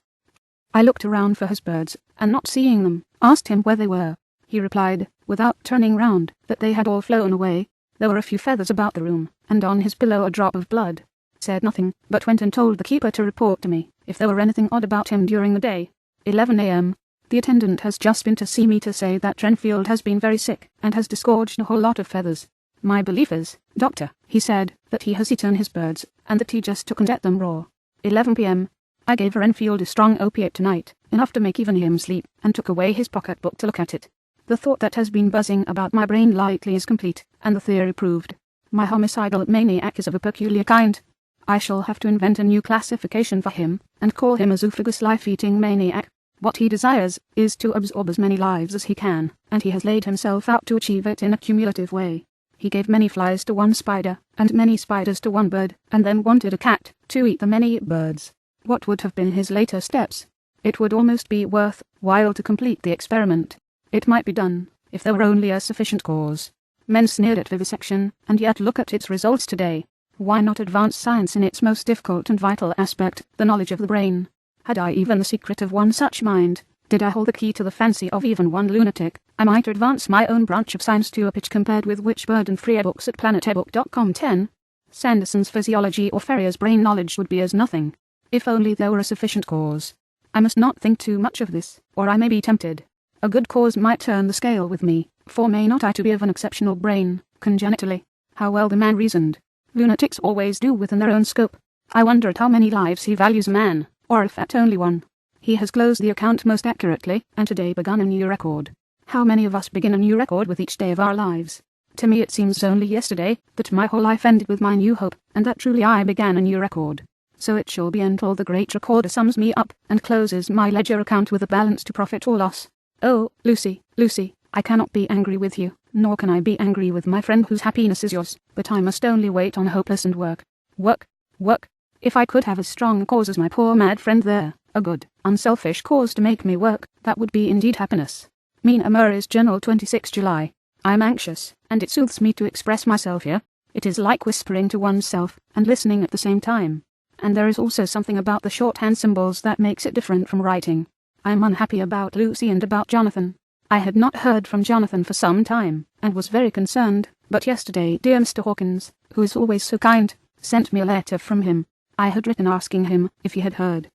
I looked around for his birds, and not seeing them, asked him where they were. He replied, without turning round, that they had all flown away. There were a few feathers about the room, and on his pillow a drop of blood. Said nothing, but went and told the keeper to report to me, if there were anything odd about him during the day. 11 a.m. The attendant has just been to see me to say that Renfield has been very sick, and has disgorged a whole lot of feathers. My belief is, doctor, he said, that he has eaten his birds, and that he just took and ate them raw. 11 p.m. I gave Renfield a strong opiate tonight, enough to make even him sleep, and took away his pocket-book to look at it. The thought that has been buzzing about my brain lately is complete, and the theory proved. My homicidal maniac is of a peculiar kind. I shall have to invent a new classification for him, and call him a zoophagous life-eating maniac. What he desires is to absorb as many lives as he can, and he has laid himself out to achieve it in a cumulative way. He gave many flies to one spider, and many spiders to one bird, and then wanted a cat to eat the many birds. What would have been his later steps? It would almost be worth while to complete the experiment. It might be done, if there were only a sufficient cause. Men sneered at vivisection, and yet look at its results today. Why not advance science in its most difficult and vital aspect, the knowledge of the brain? Had I even the secret of one such mind, did I hold the key to the fancy of even one lunatic, I might advance my own branch of science to a pitch compared with which Bird and Freer books at planetebook.com 10. Sanderson's physiology or Ferrier's brain knowledge would be as nothing. If only there were a sufficient cause. I must not think too much of this, or I may be tempted. A good cause might turn the scale with me, for may not I to be of an exceptional brain, congenitally? How well the man reasoned. Lunatics always do within their own scope. I wonder at how many lives he values a man, or if at only one. He has closed the account most accurately, and today begun a new record. How many of us begin a new record with each day of our lives? To me it seems only yesterday that my whole life ended with my new hope, and that truly I began a new record. So it shall be until the great recorder sums me up, and closes my ledger account with a balance to profit or loss. Oh, Lucy, Lucy, I cannot be angry with you, nor can I be angry with my friend whose happiness is yours, but I must only wait on hopeless and work. Work, work. If I could have as strong a cause as my poor mad friend there, a good, unselfish cause to make me work, that would be indeed happiness. Mina Murray's Journal 26 July. I am anxious, and it soothes me to express myself here. It is like whispering to oneself, and listening at the same time. And there is also something about the shorthand symbols that makes it different from writing. I am unhappy about Lucy and about Jonathan. I had not heard from Jonathan for some time, and was very concerned, but yesterday dear Mr. Hawkins, who is always so kind, sent me a letter from him. I had written asking him if he had heard.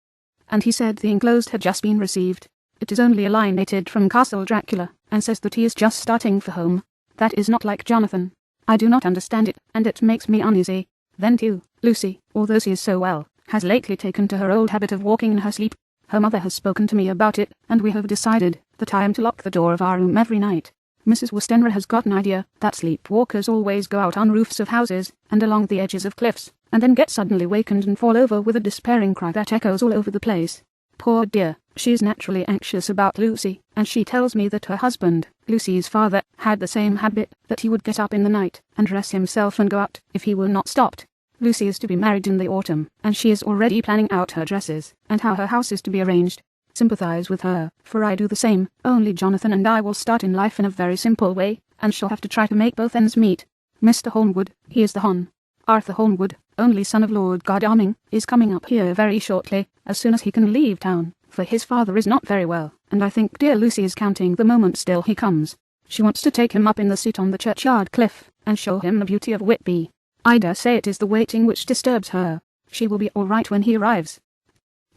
And he said the enclosed had just been received. It is only a line dated from Castle Dracula, and says that he is just starting for home. That is not like Jonathan. I do not understand it, and it makes me uneasy. Then too, Lucy, although she is so well, has lately taken to her old habit of walking in her sleep. Her mother has spoken to me about it, and we have decided that I am to lock the door of our room every night. Mrs. Westenra has got an idea that sleepwalkers always go out on roofs of houses, and along the edges of cliffs, and then get suddenly wakened and fall over with a despairing cry that echoes all over the place. Poor dear, she is naturally anxious about Lucy, and she tells me that her husband, Lucy's father, had the same habit, that he would get up in the night, and dress himself and go out, if he were not stopped. Lucy is to be married in the autumn, and she is already planning out her dresses, and how her house is to be arranged. Sympathize with her, for I do the same, only Jonathan and I will start in life in a very simple way, and shall have to try to make both ends meet. Mr. Holmwood, he is the Hon. Arthur Holmwood, only son of Lord Godalming, is coming up here very shortly, as soon as he can leave town, for his father is not very well, and I think dear Lucy is counting the moment till he comes. She wants to take him up in the seat on the churchyard cliff, and show him the beauty of Whitby. I dare say it is the waiting which disturbs her. She will be all right when he arrives.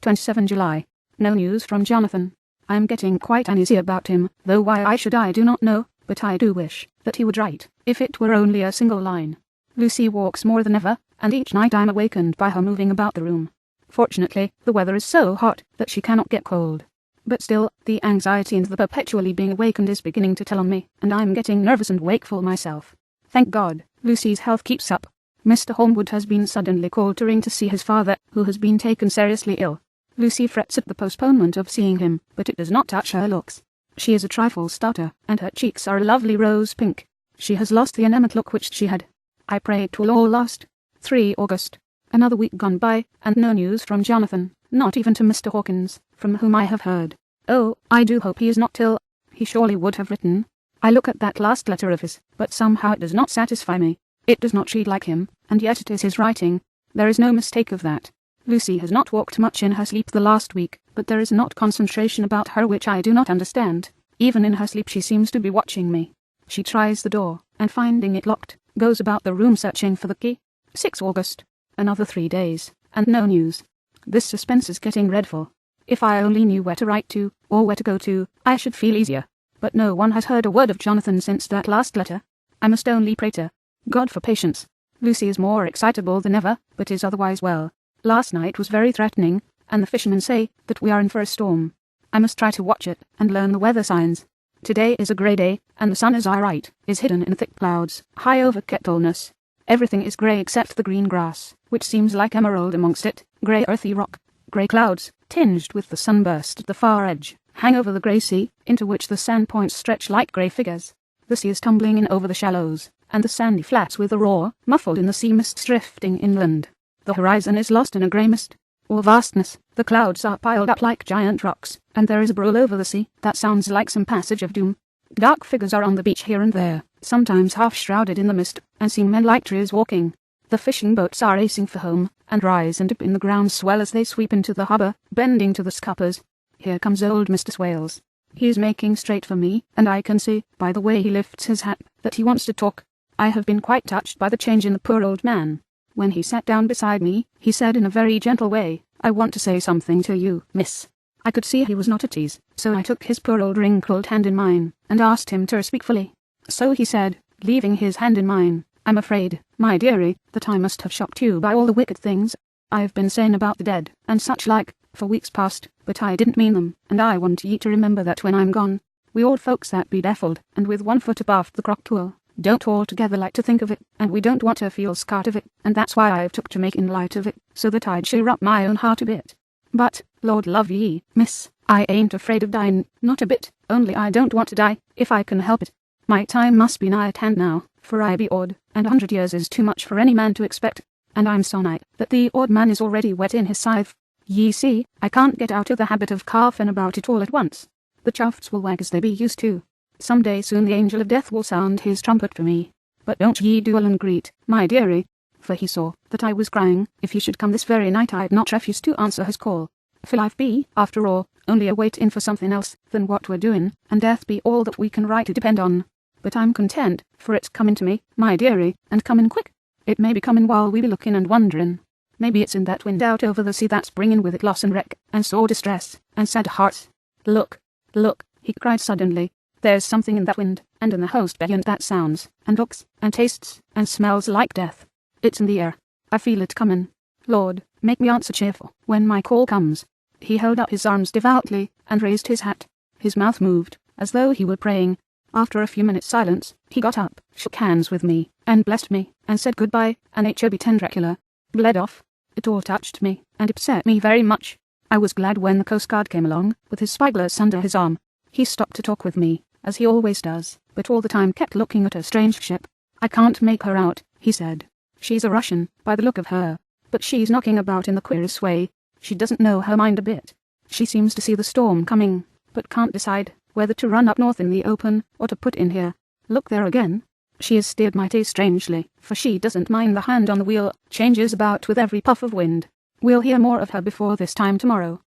27 July. No news from Jonathan. I am getting quite uneasy about him, though why I should I do not know, but I do wish that he would write, if it were only a single line. Lucy walks more than ever, and each night I am awakened by her moving about the room. Fortunately, the weather is so hot that she cannot get cold. But still, the anxiety and the perpetually being awakened is beginning to tell on me, and I am getting nervous and wakeful myself. Thank God, Lucy's health keeps up. Mr. Holmwood has been suddenly called to ring to see his father, who has been taken seriously ill. Lucy frets at the postponement of seeing him, but it does not touch her looks. She is a trifle stouter, and her cheeks are a lovely rose pink. She has lost the enamoured look which she had. I pray it will all last. 3 August. Another week gone by, and no news from Jonathan, not even to Mr. Hawkins, from whom I have heard. Oh, I do hope he is not ill. He surely would have written. I look at that last letter of his, but somehow it does not satisfy me. It does not read like him, and yet it is his writing. There is no mistake of that. Lucy has not walked much in her sleep the last week, but there is not concentration about her which I do not understand. Even in her sleep she seems to be watching me. She tries the door, and finding it locked, goes about the room searching for the key. 6 August. Another 3 days, and no news. This suspense is getting dreadful. If I only knew where to write to, or where to go to, I should feel easier. But no one has heard a word of Jonathan since that last letter. I must only pray to God for patience. Lucy is more excitable than ever, but is otherwise well. Last night was very threatening, and the fishermen say that we are in for a storm. I must try to watch it, and learn the weather signs. Today is a grey day, and the sun, as I write, is hidden in thick clouds, high over Kettleness. Everything is grey except the green grass, which seems like emerald amongst it, grey earthy rock, grey clouds, tinged with the sunburst at the far edge, hang over the grey sea, into which the sand points stretch like grey figures. The sea is tumbling in over the shallows, and the sandy flats with a roar, muffled in the sea mists drifting inland. The horizon is lost in a grey mist. All vastness, the clouds are piled up like giant rocks, and there is a brawl over the sea that sounds like some passage of doom. Dark figures are on the beach here and there, sometimes half shrouded in the mist, and seem men like trees walking. The fishing boats are racing for home, and rise and dip in the ground swell as they sweep into the harbour, bending to the scuppers. Here comes old Mr. Swales. He is making straight for me, and I can see, by the way he lifts his hat, that he wants to talk. I have been quite touched by the change in the poor old man. When he sat down beside me, he said in a very gentle way, "I want to say something to you, miss." I could see he was not at ease, so I took his poor old wrinkled hand in mine, and asked him to speak fully. So he said, leaving his hand in mine, "I'm afraid, my dearie, that I must have shocked you by all the wicked things I've been saying about the dead, and such like, for weeks past, but I didn't mean them, and I want ye to remember that when I'm gone, we old folks that be defiled, and with one foot above the crockpool, don't altogether like to think of it, and we don't want to feel scarred of it, and that's why I've took to making light of it, so that I'd cheer up my own heart a bit. But, Lord love ye, miss, I ain't afraid of dying, not a bit, only I don't want to die, if I can help it. My time must be nigh at hand now, for I be old, and 100 years is too much for any man to expect, and I'm so nigh that the old man is already whetting his scythe. Ye see, I can't get out of the habit of coughing about it all at once. The shafts will wag as they be used to. Some day soon the angel of death will sound his trumpet for me. But don't ye duel and greet, my dearie." For he saw that I was crying. If he should come this very night I'd not refuse to answer his call. For life be, after all, only a wait in for something else than what we're doing, and death be all that we can rightly depend on. But I'm content, for it's coming to me, my dearie, and coming quick. It may be coming while we be looking and wondering. Maybe it's in that wind out over the sea that's bringing with it loss and wreck, and sore distress, and sad hearts. Look, look, he cried suddenly. There's something in that wind, and in the host beyond that sounds, and looks, and tastes, and smells like death. It's in the air. I feel it coming. Lord, make me answer cheerful when my call comes. He held up his arms devoutly, and raised his hat. His mouth moved, as though he were praying. After a few minutes' silence, he got up, shook hands with me, and blessed me, and said goodbye, and HOB10 Dracula bled off. It all touched me, and upset me very much. I was glad when the Coast Guard came along, with his spyglass under his arm. He stopped to talk with me, as he always does, but all the time kept looking at a strange ship. "I can't make her out," he said. "She's a Russian, by the look of her, but she's knocking about in the queerest way. She doesn't know her mind a bit. She seems to see the storm coming, but can't decide whether to run up north in the open, or to put in here. Look there again. She is steered mighty strangely, for she doesn't mind the hand on the wheel, changes about with every puff of wind. We'll hear more of her before this time tomorrow."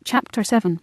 Chapter 7.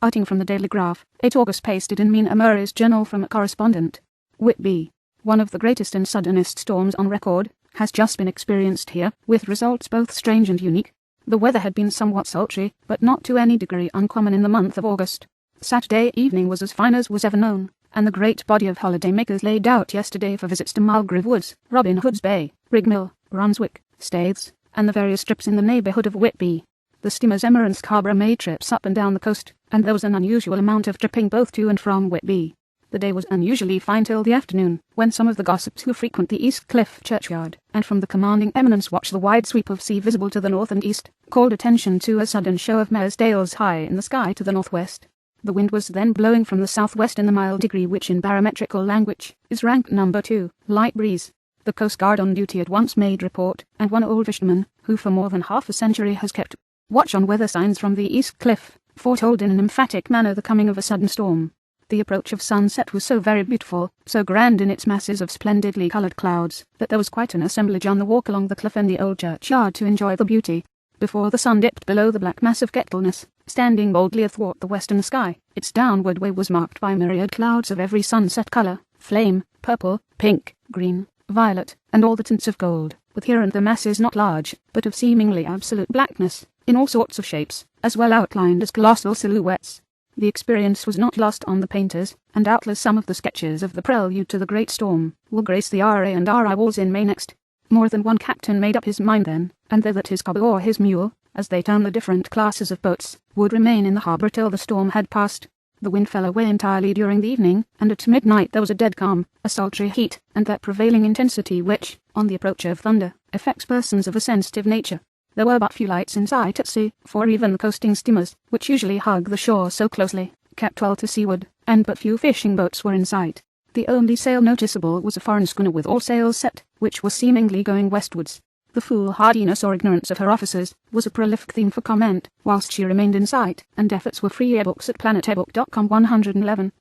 Outing from the Daily Graph, 8 August, pasted in Mina Murray's journal from a correspondent. Whitby. One of the greatest and suddenest storms on record has just been experienced here, with results both strange and unique. The weather had been somewhat sultry, but not to any degree uncommon in the month of August. Saturday evening was as fine as was ever known, and the great body of holiday-makers laid out yesterday for visits to Mulgrave Woods, Robin Hood's Bay, Brigmill, Brunswick, Staithes, and the various strips in the neighbourhood of Whitby. The steamers Emma and Scarborough made trips up and down the coast, and there was an unusual amount of tripping both to and from Whitby. The day was unusually fine till the afternoon, when some of the gossips who frequent the East Cliff churchyard, and from the commanding eminence watch the wide sweep of sea visible to the north and east, called attention to a sudden show of mare's tails high in the sky to the northwest. The wind was then blowing from the southwest in the mild degree which in barometrical language is ranked number 2, light breeze. The Coast Guard on duty at once made report, and one old fisherman, who for more than half a century has kept watch on weather signs from the East Cliff, foretold in an emphatic manner the coming of a sudden storm. The approach of sunset was so very beautiful, so grand in its masses of splendidly coloured clouds, that there was quite an assemblage on the walk along the cliff and the old churchyard to enjoy the beauty. Before the sun dipped below the black mass of Kettleness, standing boldly athwart the western sky, its downward way was marked by myriad clouds of every sunset colour, flame, purple, pink, green, violet, and all the tints of gold, with here and there masses not large, but of seemingly absolute blackness, in all sorts of shapes, as well outlined as colossal silhouettes. The experience was not lost on the painters, and doubtless some of the sketches of the prelude to the great storm will grace the R.A.&R.I. walls in May next. More than one captain made up his mind then, and there that his cob or his mule, as they term the different classes of boats, would remain in the harbour till the storm had passed. The wind fell away entirely during the evening, and at midnight there was a dead calm, a sultry heat, and that prevailing intensity which, on the approach of thunder, affects persons of a sensitive nature. There were but few lights in sight at sea, for even the coasting steamers, which usually hug the shore so closely, kept well to seaward, and but few fishing boats were in sight. The only sail noticeable was a foreign schooner with all sails set, which was seemingly going westwards. The foolhardiness or ignorance of her officers was a prolific theme for comment, whilst she remained in sight, and efforts were free books at planetairbook.com 111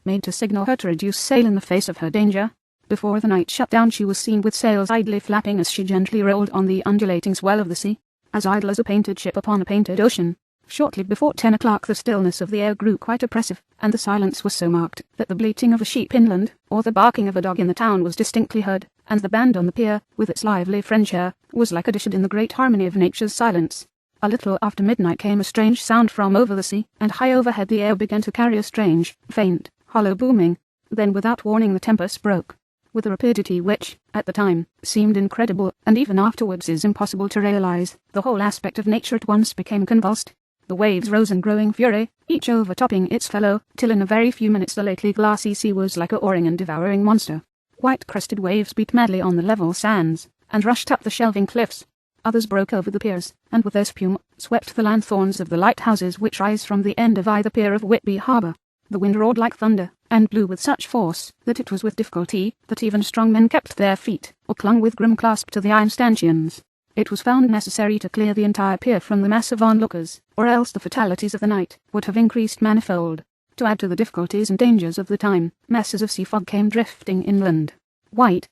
made to signal her to reduce sail in the face of her danger. Before the night shut down she was seen with sails idly flapping as she gently rolled on the undulating swell of the sea, as idle as a painted ship upon a painted ocean. Shortly before 10 o'clock the stillness of the air grew quite oppressive, and the silence was so marked that the bleating of a sheep inland, or the barking of a dog in the town was distinctly heard, and the band on the pier, with its lively French air, was like a dish in the great harmony of nature's silence. A little after midnight came a strange sound from over the sea, and high overhead the air began to carry a strange, faint, hollow booming. Then without warning the tempest broke, with a rapidity which, at the time, seemed incredible, and even afterwards is impossible to realize. The whole aspect of nature at once became convulsed. The waves rose in growing fury, each overtopping its fellow, till in a very few minutes the lately glassy sea was like a roaring and devouring monster. White-crested waves beat madly on the level sands, and rushed up the shelving cliffs. Others broke over the piers, and with their spume, swept the lanthorns of the lighthouses which rise from the end of either pier of Whitby harbour. The wind roared like thunder, and blew with such force that it was with difficulty that even strong men kept their feet, or clung with grim clasp to the iron stanchions. It was found necessary to clear the entire pier from the mass of onlookers, or else the fatalities of the night would have increased manifold. To add to the difficulties and dangers of the time, masses of sea fog came drifting inland. White,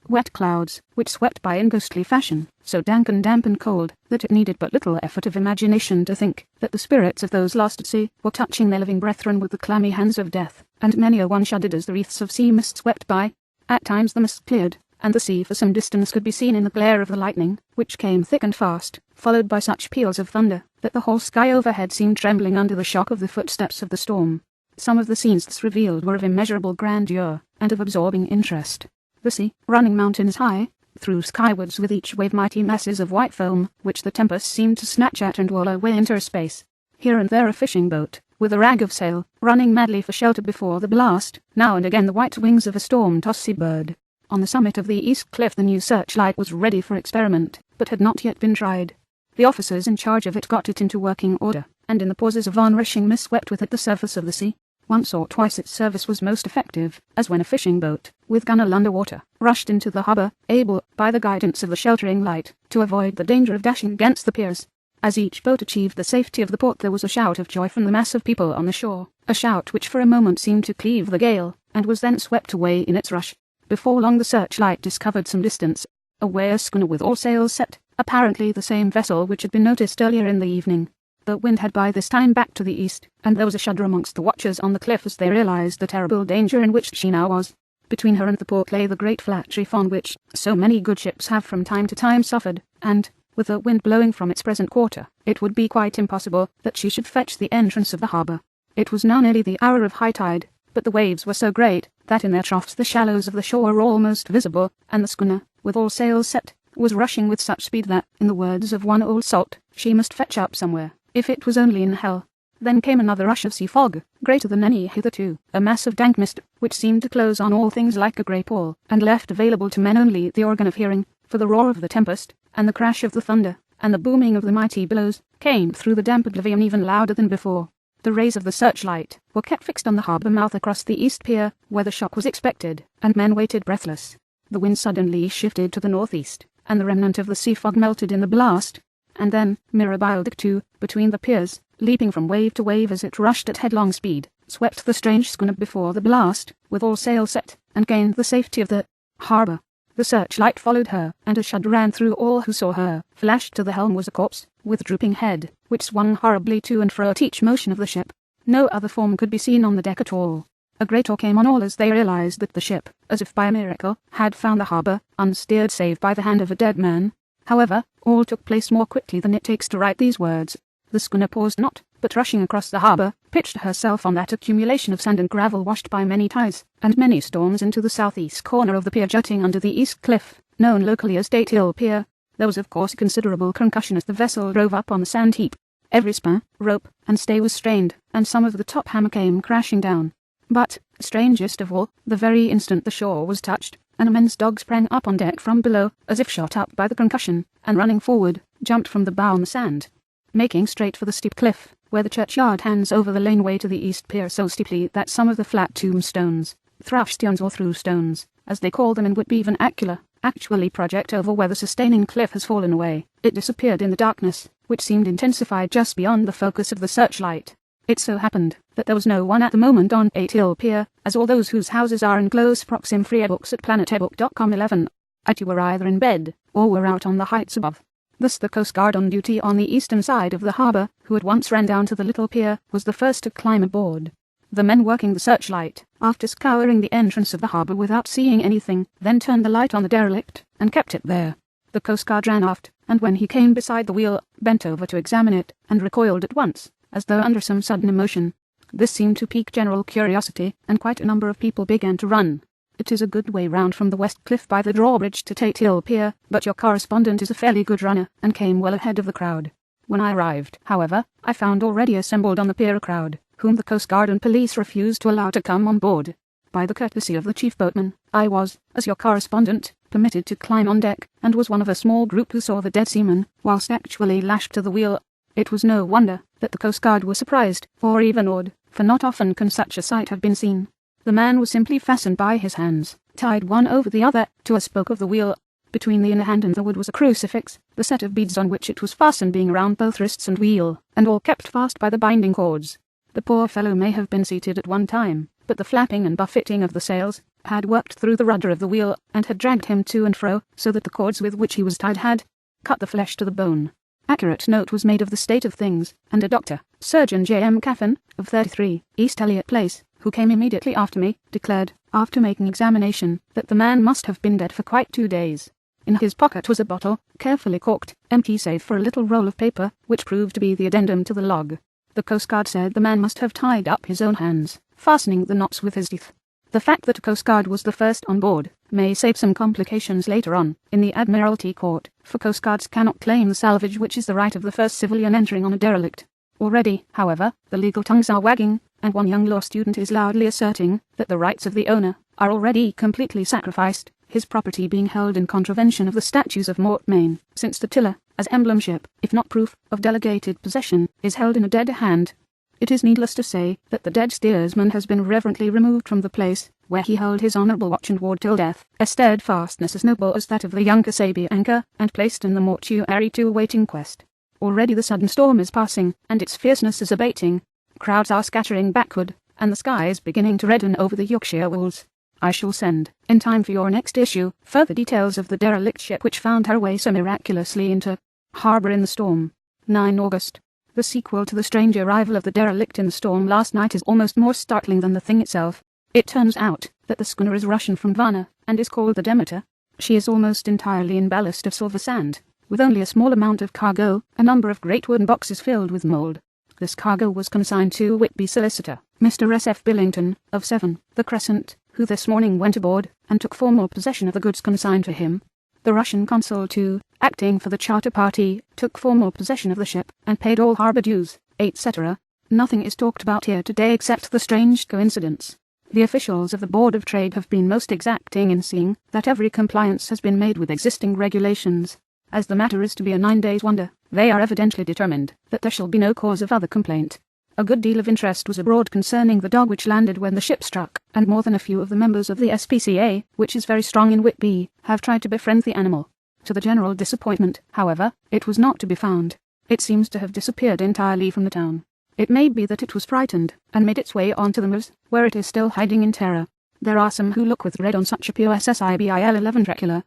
wet clouds, which swept by in ghostly fashion, so damp and cold, that it needed but little effort of imagination to think that the spirits of those lost at sea were touching their living brethren with the clammy hands of death, and many a one shuddered as the wreaths of sea mist swept by. At times the mist cleared, and the sea for some distance could be seen in the glare of the lightning, which came thick and fast, followed by such peals of thunder, that the whole sky overhead seemed trembling under the shock of the footsteps of the storm. Some of the scenes thus revealed were of immeasurable grandeur, and of absorbing interest. The sea, running mountains high, threw skywards with each wave mighty masses of white foam, which the tempest seemed to snatch at and whirl away into space. Here and there a fishing boat, with a rag of sail, running madly for shelter before the blast, now and again the white wings of a storm-tossed sea-bird. On the summit of the east cliff the new searchlight was ready for experiment, but had not yet been tried. The officers in charge of it got it into working order, and in the pauses of onrushing mist swept with it the surface of the sea. Once or twice its service was most effective, as when a fishing boat, with gunwale under water, rushed into the harbour, able, by the guidance of the sheltering light, to avoid the danger of dashing against the piers. As each boat achieved the safety of the port there was a shout of joy from the mass of people on the shore, a shout which for a moment seemed to cleave the gale, and was then swept away in its rush. Before long the searchlight discovered some distance away a schooner with all sails set, apparently the same vessel which had been noticed earlier in the evening. The wind had by this time backed to the east, and there was a shudder amongst the watchers on the cliff as they realized the terrible danger in which she now was. Between her and the port lay the great flat reef on which so many good ships have from time to time suffered, and, with the wind blowing from its present quarter, it would be quite impossible that she should fetch the entrance of the harbour. It was now nearly the hour of high tide, but the waves were so great that in their troughs the shallows of the shore were almost visible, and the schooner, with all sails set, was rushing with such speed that, in the words of one old salt, she must fetch up somewhere, if it was only in hell. Then came another rush of sea fog, greater than any hitherto, a mass of dank mist, which seemed to close on all things like a grey pall, and left available to men only the organ of hearing, for the roar of the tempest, and the crash of the thunder, and the booming of the mighty billows, came through the damp oblivion even louder than before. The rays of the searchlight were kept fixed on the harbour mouth across the east pier, where the shock was expected, and men waited breathless. The wind suddenly shifted to the northeast, and the remnant of the sea fog melted in the blast. And then, Mirabile too, between the piers, leaping from wave to wave as it rushed at headlong speed, swept the strange schooner before the blast, with all sail set, and gained the safety of the harbour. The searchlight followed her, and a shudder ran through all who saw her. Flashed to the helm was a corpse, with drooping head, which swung horribly to and fro at each motion of the ship. No other form could be seen on the deck at all. A great awe came on all as they realized that the ship, as if by a miracle, had found the harbour, unsteered save by the hand of a dead man. However, all took place more quickly than it takes to write these words. The schooner paused not, but rushing across the harbour, pitched herself on that accumulation of sand and gravel washed by many tides and many storms into the southeast corner of the pier jutting under the east cliff, known locally as Date Hill Pier. There was of course considerable concussion as the vessel drove up on the sand heap. Every spar, rope, and stay was strained, and some of the top hammer came crashing down. But, strangest of all, the very instant the shore was touched, an immense dog sprang up on deck from below, as if shot up by the concussion, and running forward, jumped from the bow on the sand, making straight for the steep cliff, where the churchyard hangs over the laneway to the east pier so steeply that some of the flat tombstones, thrushstones or through stones, as they call them in Whitby vernacular, actually project over where the sustaining cliff has fallen away. It disappeared in the darkness, which seemed intensified just beyond the focus of the searchlight. It so happened that there was no one at the moment on Date Hill Pier, as all those whose houses are in close proximity to books at planetairbook.com 11 at you were either in bed, or were out on the heights above. Thus the Coast Guard on duty on the eastern side of the harbour, who at once ran down to the little pier, was the first to climb aboard. The men working the searchlight, after scouring the entrance of the harbour without seeing anything, then turned the light on the derelict, and kept it there. The Coast Guard ran aft, and when he came beside the wheel, bent over to examine it, and recoiled at once, as though under some sudden emotion. This seemed to pique general curiosity, and quite a number of people began to run. It is a good way round from the west cliff by the drawbridge to Date Hill Pier, but your correspondent is a fairly good runner, and came well ahead of the crowd. When I arrived, however, I found already assembled on the pier a crowd, whom the Coast Guard and police refused to allow to come on board. By the courtesy of the chief boatman, I was, as your correspondent, permitted to climb on deck, and was one of a small group who saw the dead seaman, whilst actually lashed to the wheel. It was no wonder that the Coast Guard were surprised, or even awed, for not often can such a sight have been seen. The man was simply fastened by his hands, tied one over the other, to a spoke of the wheel. Between the inner hand and the wood was a crucifix, the set of beads on which it was fastened being around both wrists and wheel, and all kept fast by the binding cords. The poor fellow may have been seated at one time, but the flapping and buffeting of the sails had worked through the rudder of the wheel, and had dragged him to and fro, so that the cords with which he was tied had cut the flesh to the bone. Accurate note was made of the state of things, and a doctor, Surgeon J.M. Caffin, of 33, East Elliot Place, who came immediately after me, declared, after making examination, that the man must have been dead for quite 2 days. In his pocket was a bottle, carefully corked, empty save for a little roll of paper, which proved to be the addendum to the log. The Coast Guard said the man must have tied up his own hands, fastening the knots with his teeth. The fact that a Coast Guard was the first on board may save some complications later on, in the Admiralty Court, for Coast Guards cannot claim the salvage which is the right of the first civilian entering on a derelict. Already, however, the legal tongues are wagging, and one young law student is loudly asserting that the rights of the owner are already completely sacrificed, his property being held in contravention of the statutes of Mortmain, since the tiller, as emblem ship, if not proof of delegated possession, is held in a dead hand. It is needless to say that the dead steersman has been reverently removed from the place where he held his honourable watch and ward till death, a steadfastness as noble as that of the young Kasabian anchor, and placed in the mortuary to await inquest. Already the sudden storm is passing, and its fierceness is abating. Crowds are scattering backward, and the sky is beginning to redden over the Yorkshire woods. I shall send, in time for your next issue, further details of the derelict ship which found her way so miraculously into harbour in the storm. 9 August. The sequel to the strange arrival of the derelict in the storm last night is almost more startling than the thing itself. It turns out that the schooner is Russian from Varna, and is called the Demeter. She is almost entirely in ballast of silver sand, with only a small amount of cargo, a number of great wooden boxes filled with mould. This cargo was consigned to Whitby solicitor, Mr. S.F. Billington, of 7, the Crescent, who this morning went aboard, and took formal possession of the goods consigned to him. The Russian consul too, acting for the charter party, took formal possession of the ship, and paid all harbour dues, etc. Nothing is talked about here today except the strange coincidence. The officials of the Board of Trade have been most exacting in seeing that every compliance has been made with existing regulations. As the matter is to be a 9 days' wonder, they are evidently determined that there shall be no cause of other complaint. A good deal of interest was abroad concerning the dog which landed when the ship struck, and more than a few of the members of the SPCA, which is very strong in Whitby, have tried to befriend the animal. To the general disappointment, however, it was not to be found. It seems to have disappeared entirely from the town. It may be that it was frightened, and made its way onto the moors, where it is still hiding in terror. There are some who look with dread on such a POSSIBIL-11 Dracula,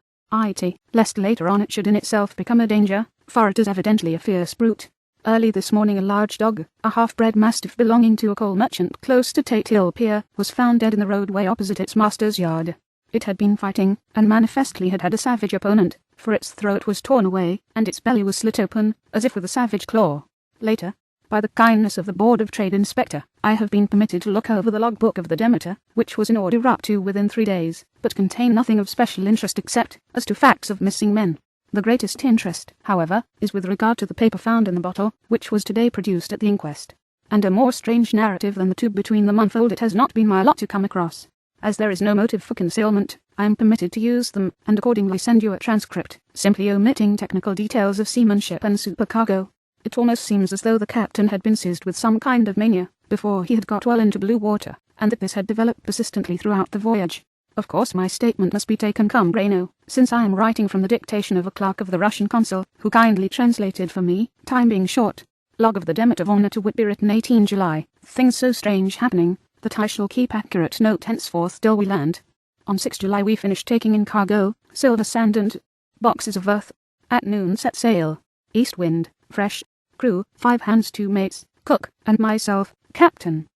lest later on it should in itself become a danger, for it is evidently a fierce brute. Early this morning a large dog, a half-bred mastiff belonging to a coal merchant close to Tate Hill Pier, was found dead in the roadway opposite its master's yard. It had been fighting, and manifestly had had a savage opponent, for its throat was torn away, and its belly was slit open, as if with a savage claw. Later, by the kindness of the Board of Trade Inspector, I have been permitted to look over the logbook of the Demeter, which was in order up to within 3 days, but contained nothing of special interest except as to facts of missing men. The greatest interest, however, is with regard to the paper found in the bottle, which was today produced at the inquest. And a more strange narrative than the tube between them unfold it has not been my lot to come across. As there is no motive for concealment, I am permitted to use them, and accordingly send you a transcript, simply omitting technical details of seamanship and supercargo. It almost seems as though the captain had been seized with some kind of mania, before he had got well into blue water, and that this had developed persistently throughout the voyage. Of course my statement must be taken cum grano, since I am writing from the dictation of a clerk of the Russian consul, who kindly translated for me, time being short. Log of the Demeter of Honor to Whitby written 18 July. Things so strange happening, that I shall keep accurate note henceforth till we land. On 6 July we finished taking in cargo, silver sand and boxes of earth. At noon set sail. East wind, fresh. Crew, 5 hands 2 mates, cook, and myself, captain.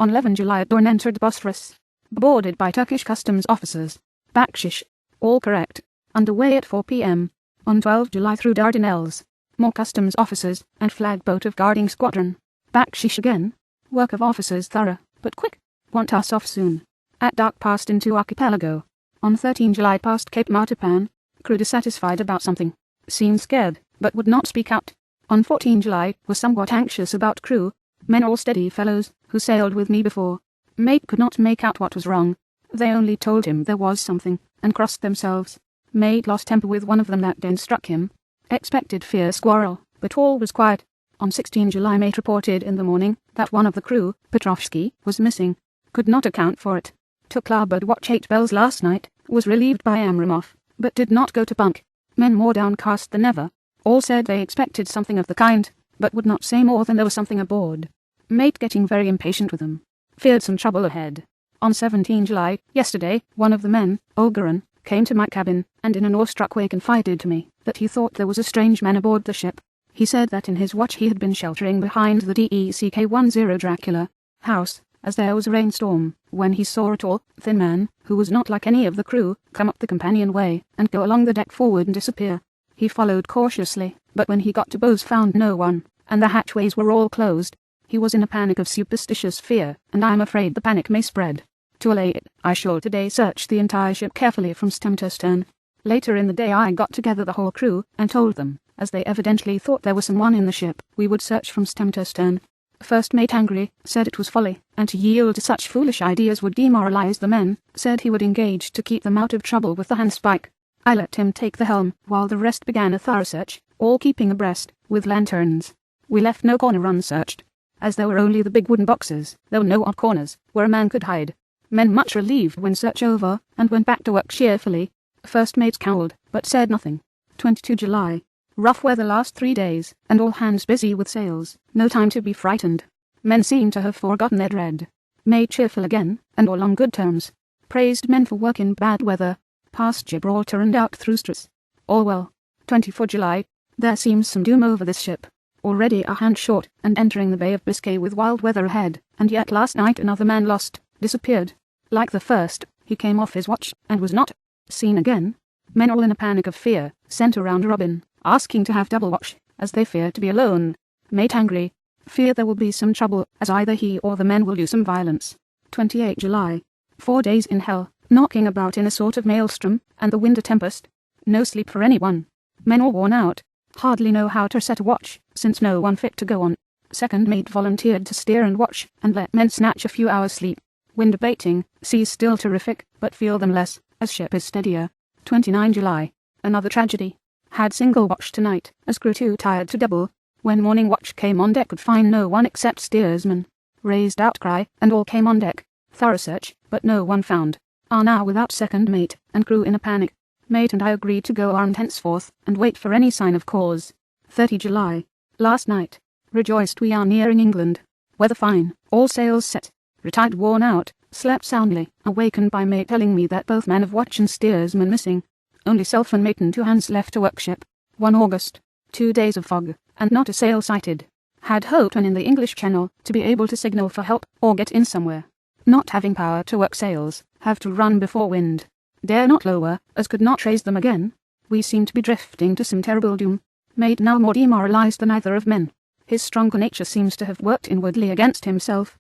On 11 July at dawn entered the Bosphorus. Boarded by Turkish customs officers. Backshish. All correct. Underway at 4 p.m. On 12 July through Dardanelles. More customs officers, and flag boat of guarding squadron. Backshish again. Work of officers thorough, but quick. Want us off soon. At dark passed into archipelago. On 13 July past Cape Martapan. Crew dissatisfied about something. Seemed scared, but would not speak out. On 14 July was somewhat anxious about crew. Men all steady fellows, who sailed with me before. Mate could not make out what was wrong. They only told him there was something, and crossed themselves. Mate lost temper with one of them that day and struck him. Expected fierce quarrel, but all was quiet. On 16 July mate reported in the morning that one of the crew, Petrovsky, was missing. Could not account for it. Took larboard watch 8 bells last night, was relieved by Amramov, but did not go to bunk. Men more downcast than ever. All said they expected something of the kind, but would not say more than there was something aboard. Mate getting very impatient with them. Feared some trouble ahead. On 17 July, yesterday, one of the men, Olgarin, came to my cabin, and in an awestruck way confided to me that he thought there was a strange man aboard the ship. He said that in his watch he had been sheltering behind the DECK-10 Dracula house, as there was a rainstorm, when he saw a tall, thin man, who was not like any of the crew, come up the companion-way, and go along the deck forward and disappear. He followed cautiously, but when he got to bows found no one, and the hatchways were all closed. He was in a panic of superstitious fear, and I am afraid the panic may spread. To allay it, I shall today search the entire ship carefully from stem to stern. Later in the day I got together the whole crew, and told them, as they evidently thought there was someone in the ship, we would search from stem to stern. First mate angry, said it was folly, and to yield to such foolish ideas would demoralize the men, said he would engage to keep them out of trouble with the handspike. I let him take the helm, while the rest began a thorough search, all keeping abreast, with lanterns. We left no corner unsearched. As there were only the big wooden boxes, there were no odd corners, where a man could hide. Men much relieved when search over, and went back to work cheerfully. First mate scowled, but said nothing. 22 July. Rough weather last 3 days, and all hands busy with sails, no time to be frightened. Men seem to have forgotten their dread. Made cheerful again, and all on good terms. Praised men for work in bad weather. Past Gibraltar and out through Straits. All well. 24 July. There seems some doom over this ship. Already a hand short, and entering the Bay of Biscay with wild weather ahead, and yet last night another man lost, disappeared. Like the first, he came off his watch, and was not seen again. Men all in a panic of fear, sent around robin, asking to have double watch, as they fear to be alone. Mate angry. Fear there will be some trouble, as either he or the men will do some violence. 28 July. 4 days in hell, knocking about in a sort of maelstrom, and the wind a tempest. No sleep for anyone. Men all worn out. Hardly know how to set a watch, since no one fit to go on. Second mate volunteered to steer and watch, and let men snatch a few hours sleep. Wind abating, seas still terrific, but feel them less, as ship is steadier. 29 July. Another tragedy. Had single watch tonight, as crew too tired to double. When morning watch came on deck could find no one except steersman. Raised outcry, and all came on deck. Thorough search, but no one found. Are now without second mate, and crew in a panic. Mate and I agreed to go armed henceforth, and wait for any sign of cause. 30 July. Last night. Rejoiced we are nearing England. Weather fine, all sails set. Retired worn out, slept soundly, awakened by mate telling me that both man of watch and steersman missing. Only self and mate and 2 hands left to work ship. 1 August. 2 days of fog, and not a sail sighted. Had hoped when in the English Channel to be able to signal for help or get in somewhere. Not having power to work sails, have to run before wind. Dare not lower, as could not trace them again. We seem to be drifting to some terrible doom. Mate now more demoralized than either of men. His stronger nature seems to have worked inwardly against himself.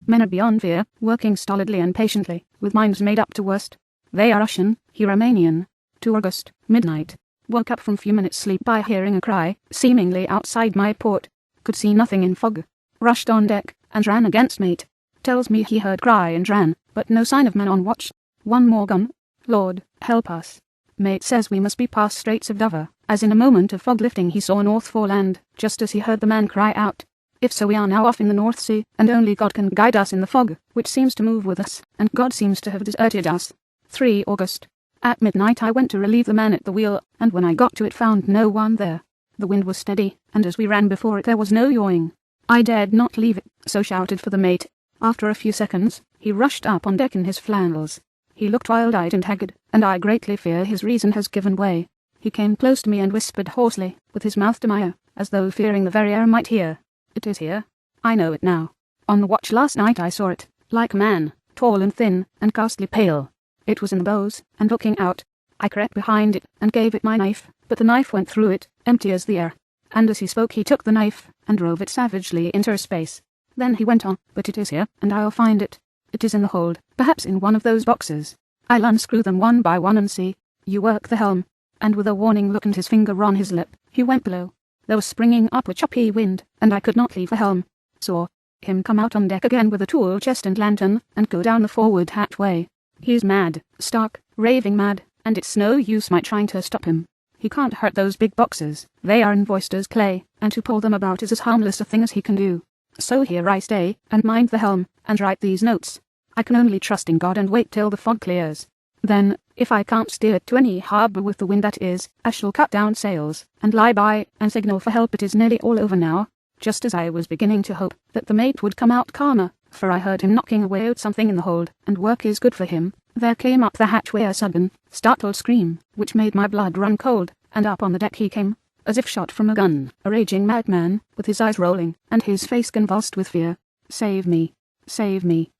Men are beyond fear, working stolidly and patiently, with minds made up to worst. They are Russian, he Romanian. 2 August, midnight. Woke up from few minutes sleep by hearing a cry, seemingly outside my port. Could see nothing in fog. Rushed on deck, and ran against mate. Tells me he heard cry and ran, but no sign of man on watch. 1 more gun. Lord, help us. Mate says we must be past Straits of Dover, as in a moment of fog lifting he saw north foreland, just as he heard the man cry out. If so we are now off in the North Sea, and only God can guide us in the fog, which seems to move with us, and God seems to have deserted us. 3 August. At midnight I went to relieve the man at the wheel, and when I got to it found no one there. The wind was steady, and as we ran before it there was no yawing. I dared not leave it, so shouted for the mate. After a few seconds, he rushed up on deck in his flannels. He looked wild-eyed and haggard, and I greatly fear his reason has given way. He came close to me and whispered hoarsely, with his mouth to my ear, as though fearing the very air might hear. It is here. I know it now. On the watch last night I saw it, like a man, tall and thin, and ghastly pale. It was in the bows, and looking out. I crept behind it, and gave it my knife, but the knife went through it, empty as the air. And as he spoke he took the knife, and drove it savagely into space. Then he went on, but it is here, and I'll find it. It is in the hold, perhaps in one of those boxes. I'll unscrew them one by one and see. You work the helm. And with a warning look and his finger on his lip, he went below. There was springing up a choppy wind, and I could not leave the helm. Saw him come out on deck again with a tool chest and lantern, and go down the forward hatchway. He's mad, stark, raving mad, and it's no use my trying to stop him. He can't hurt those big boxes. They are invoiced as clay, and to pull them about is as harmless a thing as he can do. So here I stay, and mind the helm, and write these notes. I can only trust in God and wait till the fog clears. Then, if I can't steer to any harbour with the wind that is, I shall cut down sails, and lie by, and signal for help. It is nearly all over now, just as I was beginning to hope that the mate would come out calmer, for I heard him knocking away at something in the hold, and work is good for him. There came up the hatchway a sudden, startled scream, which made my blood run cold, and up on the deck he came, as if shot from a gun, a raging madman, with his eyes rolling, and his face convulsed with fear. Save me,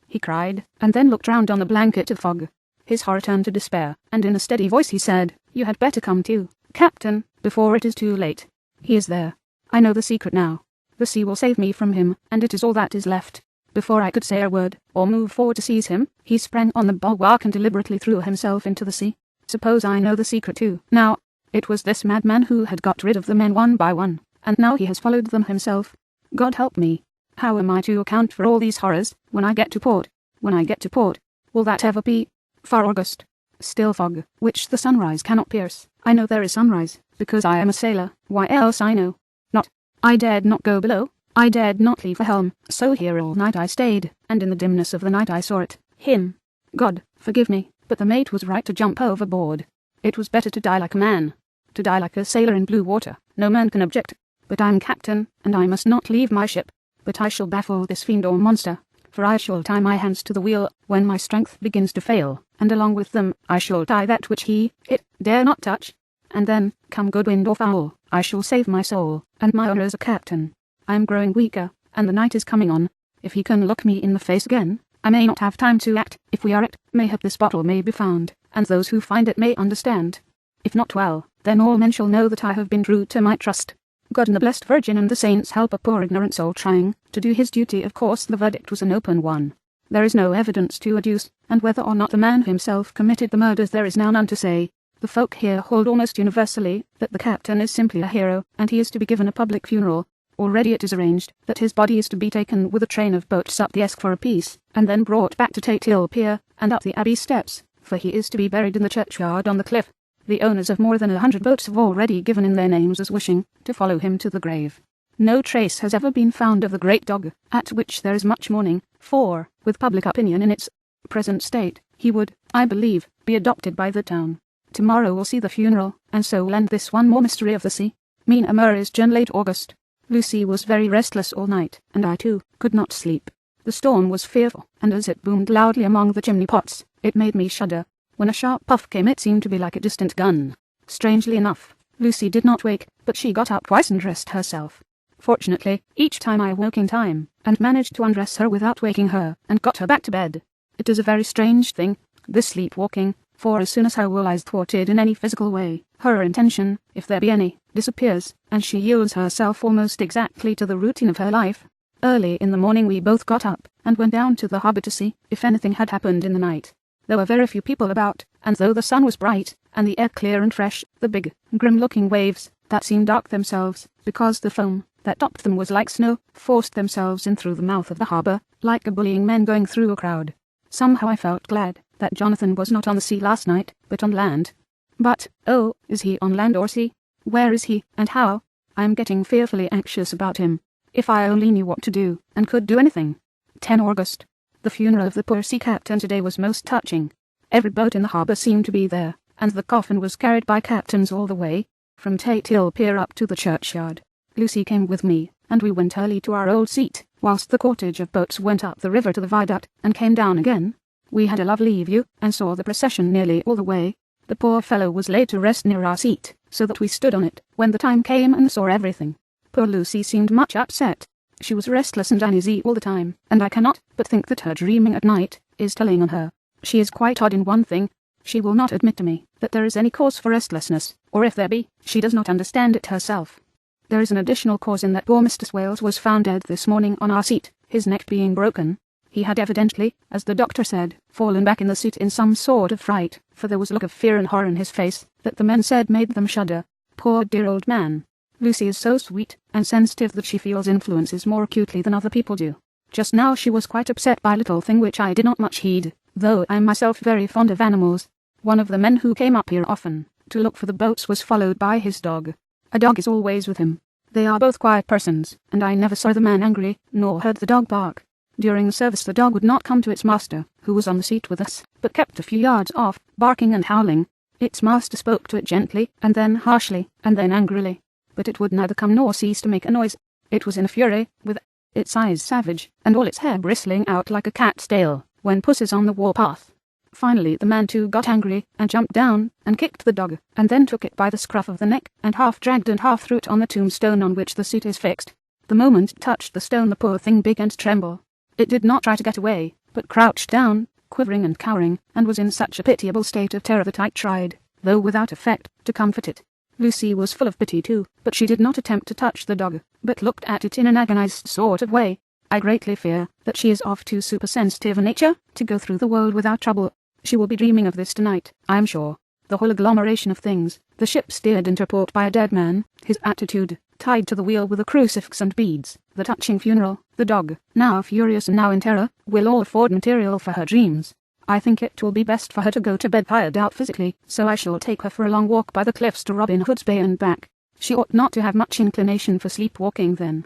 he cried, and then looked round on the blanket of fog. His horror turned to despair, and in a steady voice he said, "You had better come too, Captain, before it is too late. He is there. I know the secret now. The sea will save me from him, and it is all that is left." Before I could say a word, or move forward to seize him, he sprang on the bulwark and deliberately threw himself into the sea. Suppose I know the secret too. Now, it was this madman who had got rid of the men one by one, and now he has followed them himself. God help me. How am I to account for all these horrors, when I get to port? Will that ever be? 4 August. Still fog, which the sunrise cannot pierce. I know there is sunrise, because I am a sailor. Why else I know not. I dared not go below. I dared not leave the helm, so here all night I stayed, and in the dimness of the night I saw it. Him. God, forgive me, but the mate was right to jump overboard. It was better to die like a man. To die like a sailor in blue water. No man can object. But I'm captain, and I must not leave my ship. But I shall baffle this fiend or monster, for I shall tie my hands to the wheel when my strength begins to fail, and along with them I shall tie that which it dare not touch. And then, come good wind or foul, I shall save my soul, and my honour as a captain. I am growing weaker, and the night is coming on. If he can look me in the face again, I may not have time to act. If we are it, mayhap this bottle may be found, and those who find it may understand. If not well, then all men shall know that I have been true to my trust. God and the Blessed Virgin and the saints help a poor ignorant soul trying to do his duty. Of course the verdict was an open one. There is no evidence to adduce, and whether or not the man himself committed the murders there is now none to say. The folk here hold almost universally that the captain is simply a hero, and he is to be given a public funeral. Already it is arranged that his body is to be taken with a train of boats up the Esk for a piece, and then brought back to Tate Hill Pier, and up the Abbey steps, for he is to be buried in the churchyard on the cliff. The owners of more than 100 boats have already given in their names as wishing to follow him to the grave. No trace has ever been found of the great dog, at which there is much mourning, for, with public opinion in its present state, he would, I believe, be adopted by the town. Tomorrow will see the funeral, and so will end this one more mystery of the sea. Mina Murray's Journal, late August. Lucy was very restless all night, and I too could not sleep. The storm was fearful, and as it boomed loudly among the chimney pots, it made me shudder. When a sharp puff came, it seemed to be like a distant gun. Strangely enough, Lucy did not wake, but she got up twice and dressed herself. Fortunately, each time I woke in time, and managed to undress her without waking her, and got her back to bed. It is a very strange thing, this sleepwalking, for as soon as her will is thwarted in any physical way, her intention, if there be any, disappears, and she yields herself almost exactly to the routine of her life. Early in the morning we both got up, and went down to the harbour to see if anything had happened in the night. There were very few people about, and though the sun was bright, and the air clear and fresh, the big, grim-looking waves, that seemed dark themselves, because the foam that topped them was like snow, forced themselves in through the mouth of the harbour, like a bullying men going through a crowd. Somehow I felt glad that Jonathan was not on the sea last night, but on land. But, oh, is he on land or sea? Where is he, and how? I am getting fearfully anxious about him. If I only knew what to do, and could do anything. 10 August. The funeral of the poor sea captain today was most touching. Every boat in the harbour seemed to be there, and the coffin was carried by captains all the way, from Tate Hill Pier up to the churchyard. Lucy came with me, and we went early to our old seat, whilst the cortege of boats went up the river to the viaduct, and came down again. We had a lovely view, and saw the procession nearly all the way. The poor fellow was laid to rest near our seat, so that we stood on it, when the time came and saw everything. Poor Lucy seemed much upset. She was restless and uneasy all the time, and I cannot but think that her dreaming at night is telling on her. She is quite odd in one thing. She will not admit to me that there is any cause for restlessness, or if there be, she does not understand it herself. There is an additional cause in that poor Mr. Swales was found dead this morning on our seat, his neck being broken. He had evidently, as the doctor said, fallen back in the seat in some sort of fright, for there was a look of fear and horror in his face that the men said made them shudder. Poor dear old man. Lucy is so sweet and sensitive that she feels influences more acutely than other people do. Just now she was quite upset by a little thing which I did not much heed, though I am myself very fond of animals. One of the men who came up here often to look for the boats was followed by his dog. A dog is always with him. They are both quiet persons, and I never saw the man angry, nor heard the dog bark. During the service the dog would not come to its master, who was on the seat with us, but kept a few yards off, barking and howling. Its master spoke to it gently, and then harshly, and then angrily. But it would neither come nor cease to make a noise. It was in a fury, with its eyes savage, and all its hair bristling out like a cat's tail, when puss is on the warpath. Finally the man too got angry, and jumped down, and kicked the dog, and then took it by the scruff of the neck, and half dragged and half threw it on the tombstone on which the seat is fixed. The moment it touched the stone the poor thing began to tremble. It did not try to get away, but crouched down, quivering and cowering, and was in such a pitiable state of terror that I tried, though without effect, to comfort it. Lucy was full of pity too, but she did not attempt to touch the dog, but looked at it in an agonized sort of way. I greatly fear that she is of too supersensitive a nature to go through the world without trouble. She will be dreaming of this tonight, I am sure. The whole agglomeration of things, the ship steered into port by a dead man, his attitude, tied to the wheel with a crucifix and beads, the touching funeral, the dog, now furious and now in terror, will all afford material for her dreams. I think it will be best for her to go to bed tired out physically, so I shall take her for a long walk by the cliffs to Robin Hood's Bay and back. She ought not to have much inclination for sleepwalking then.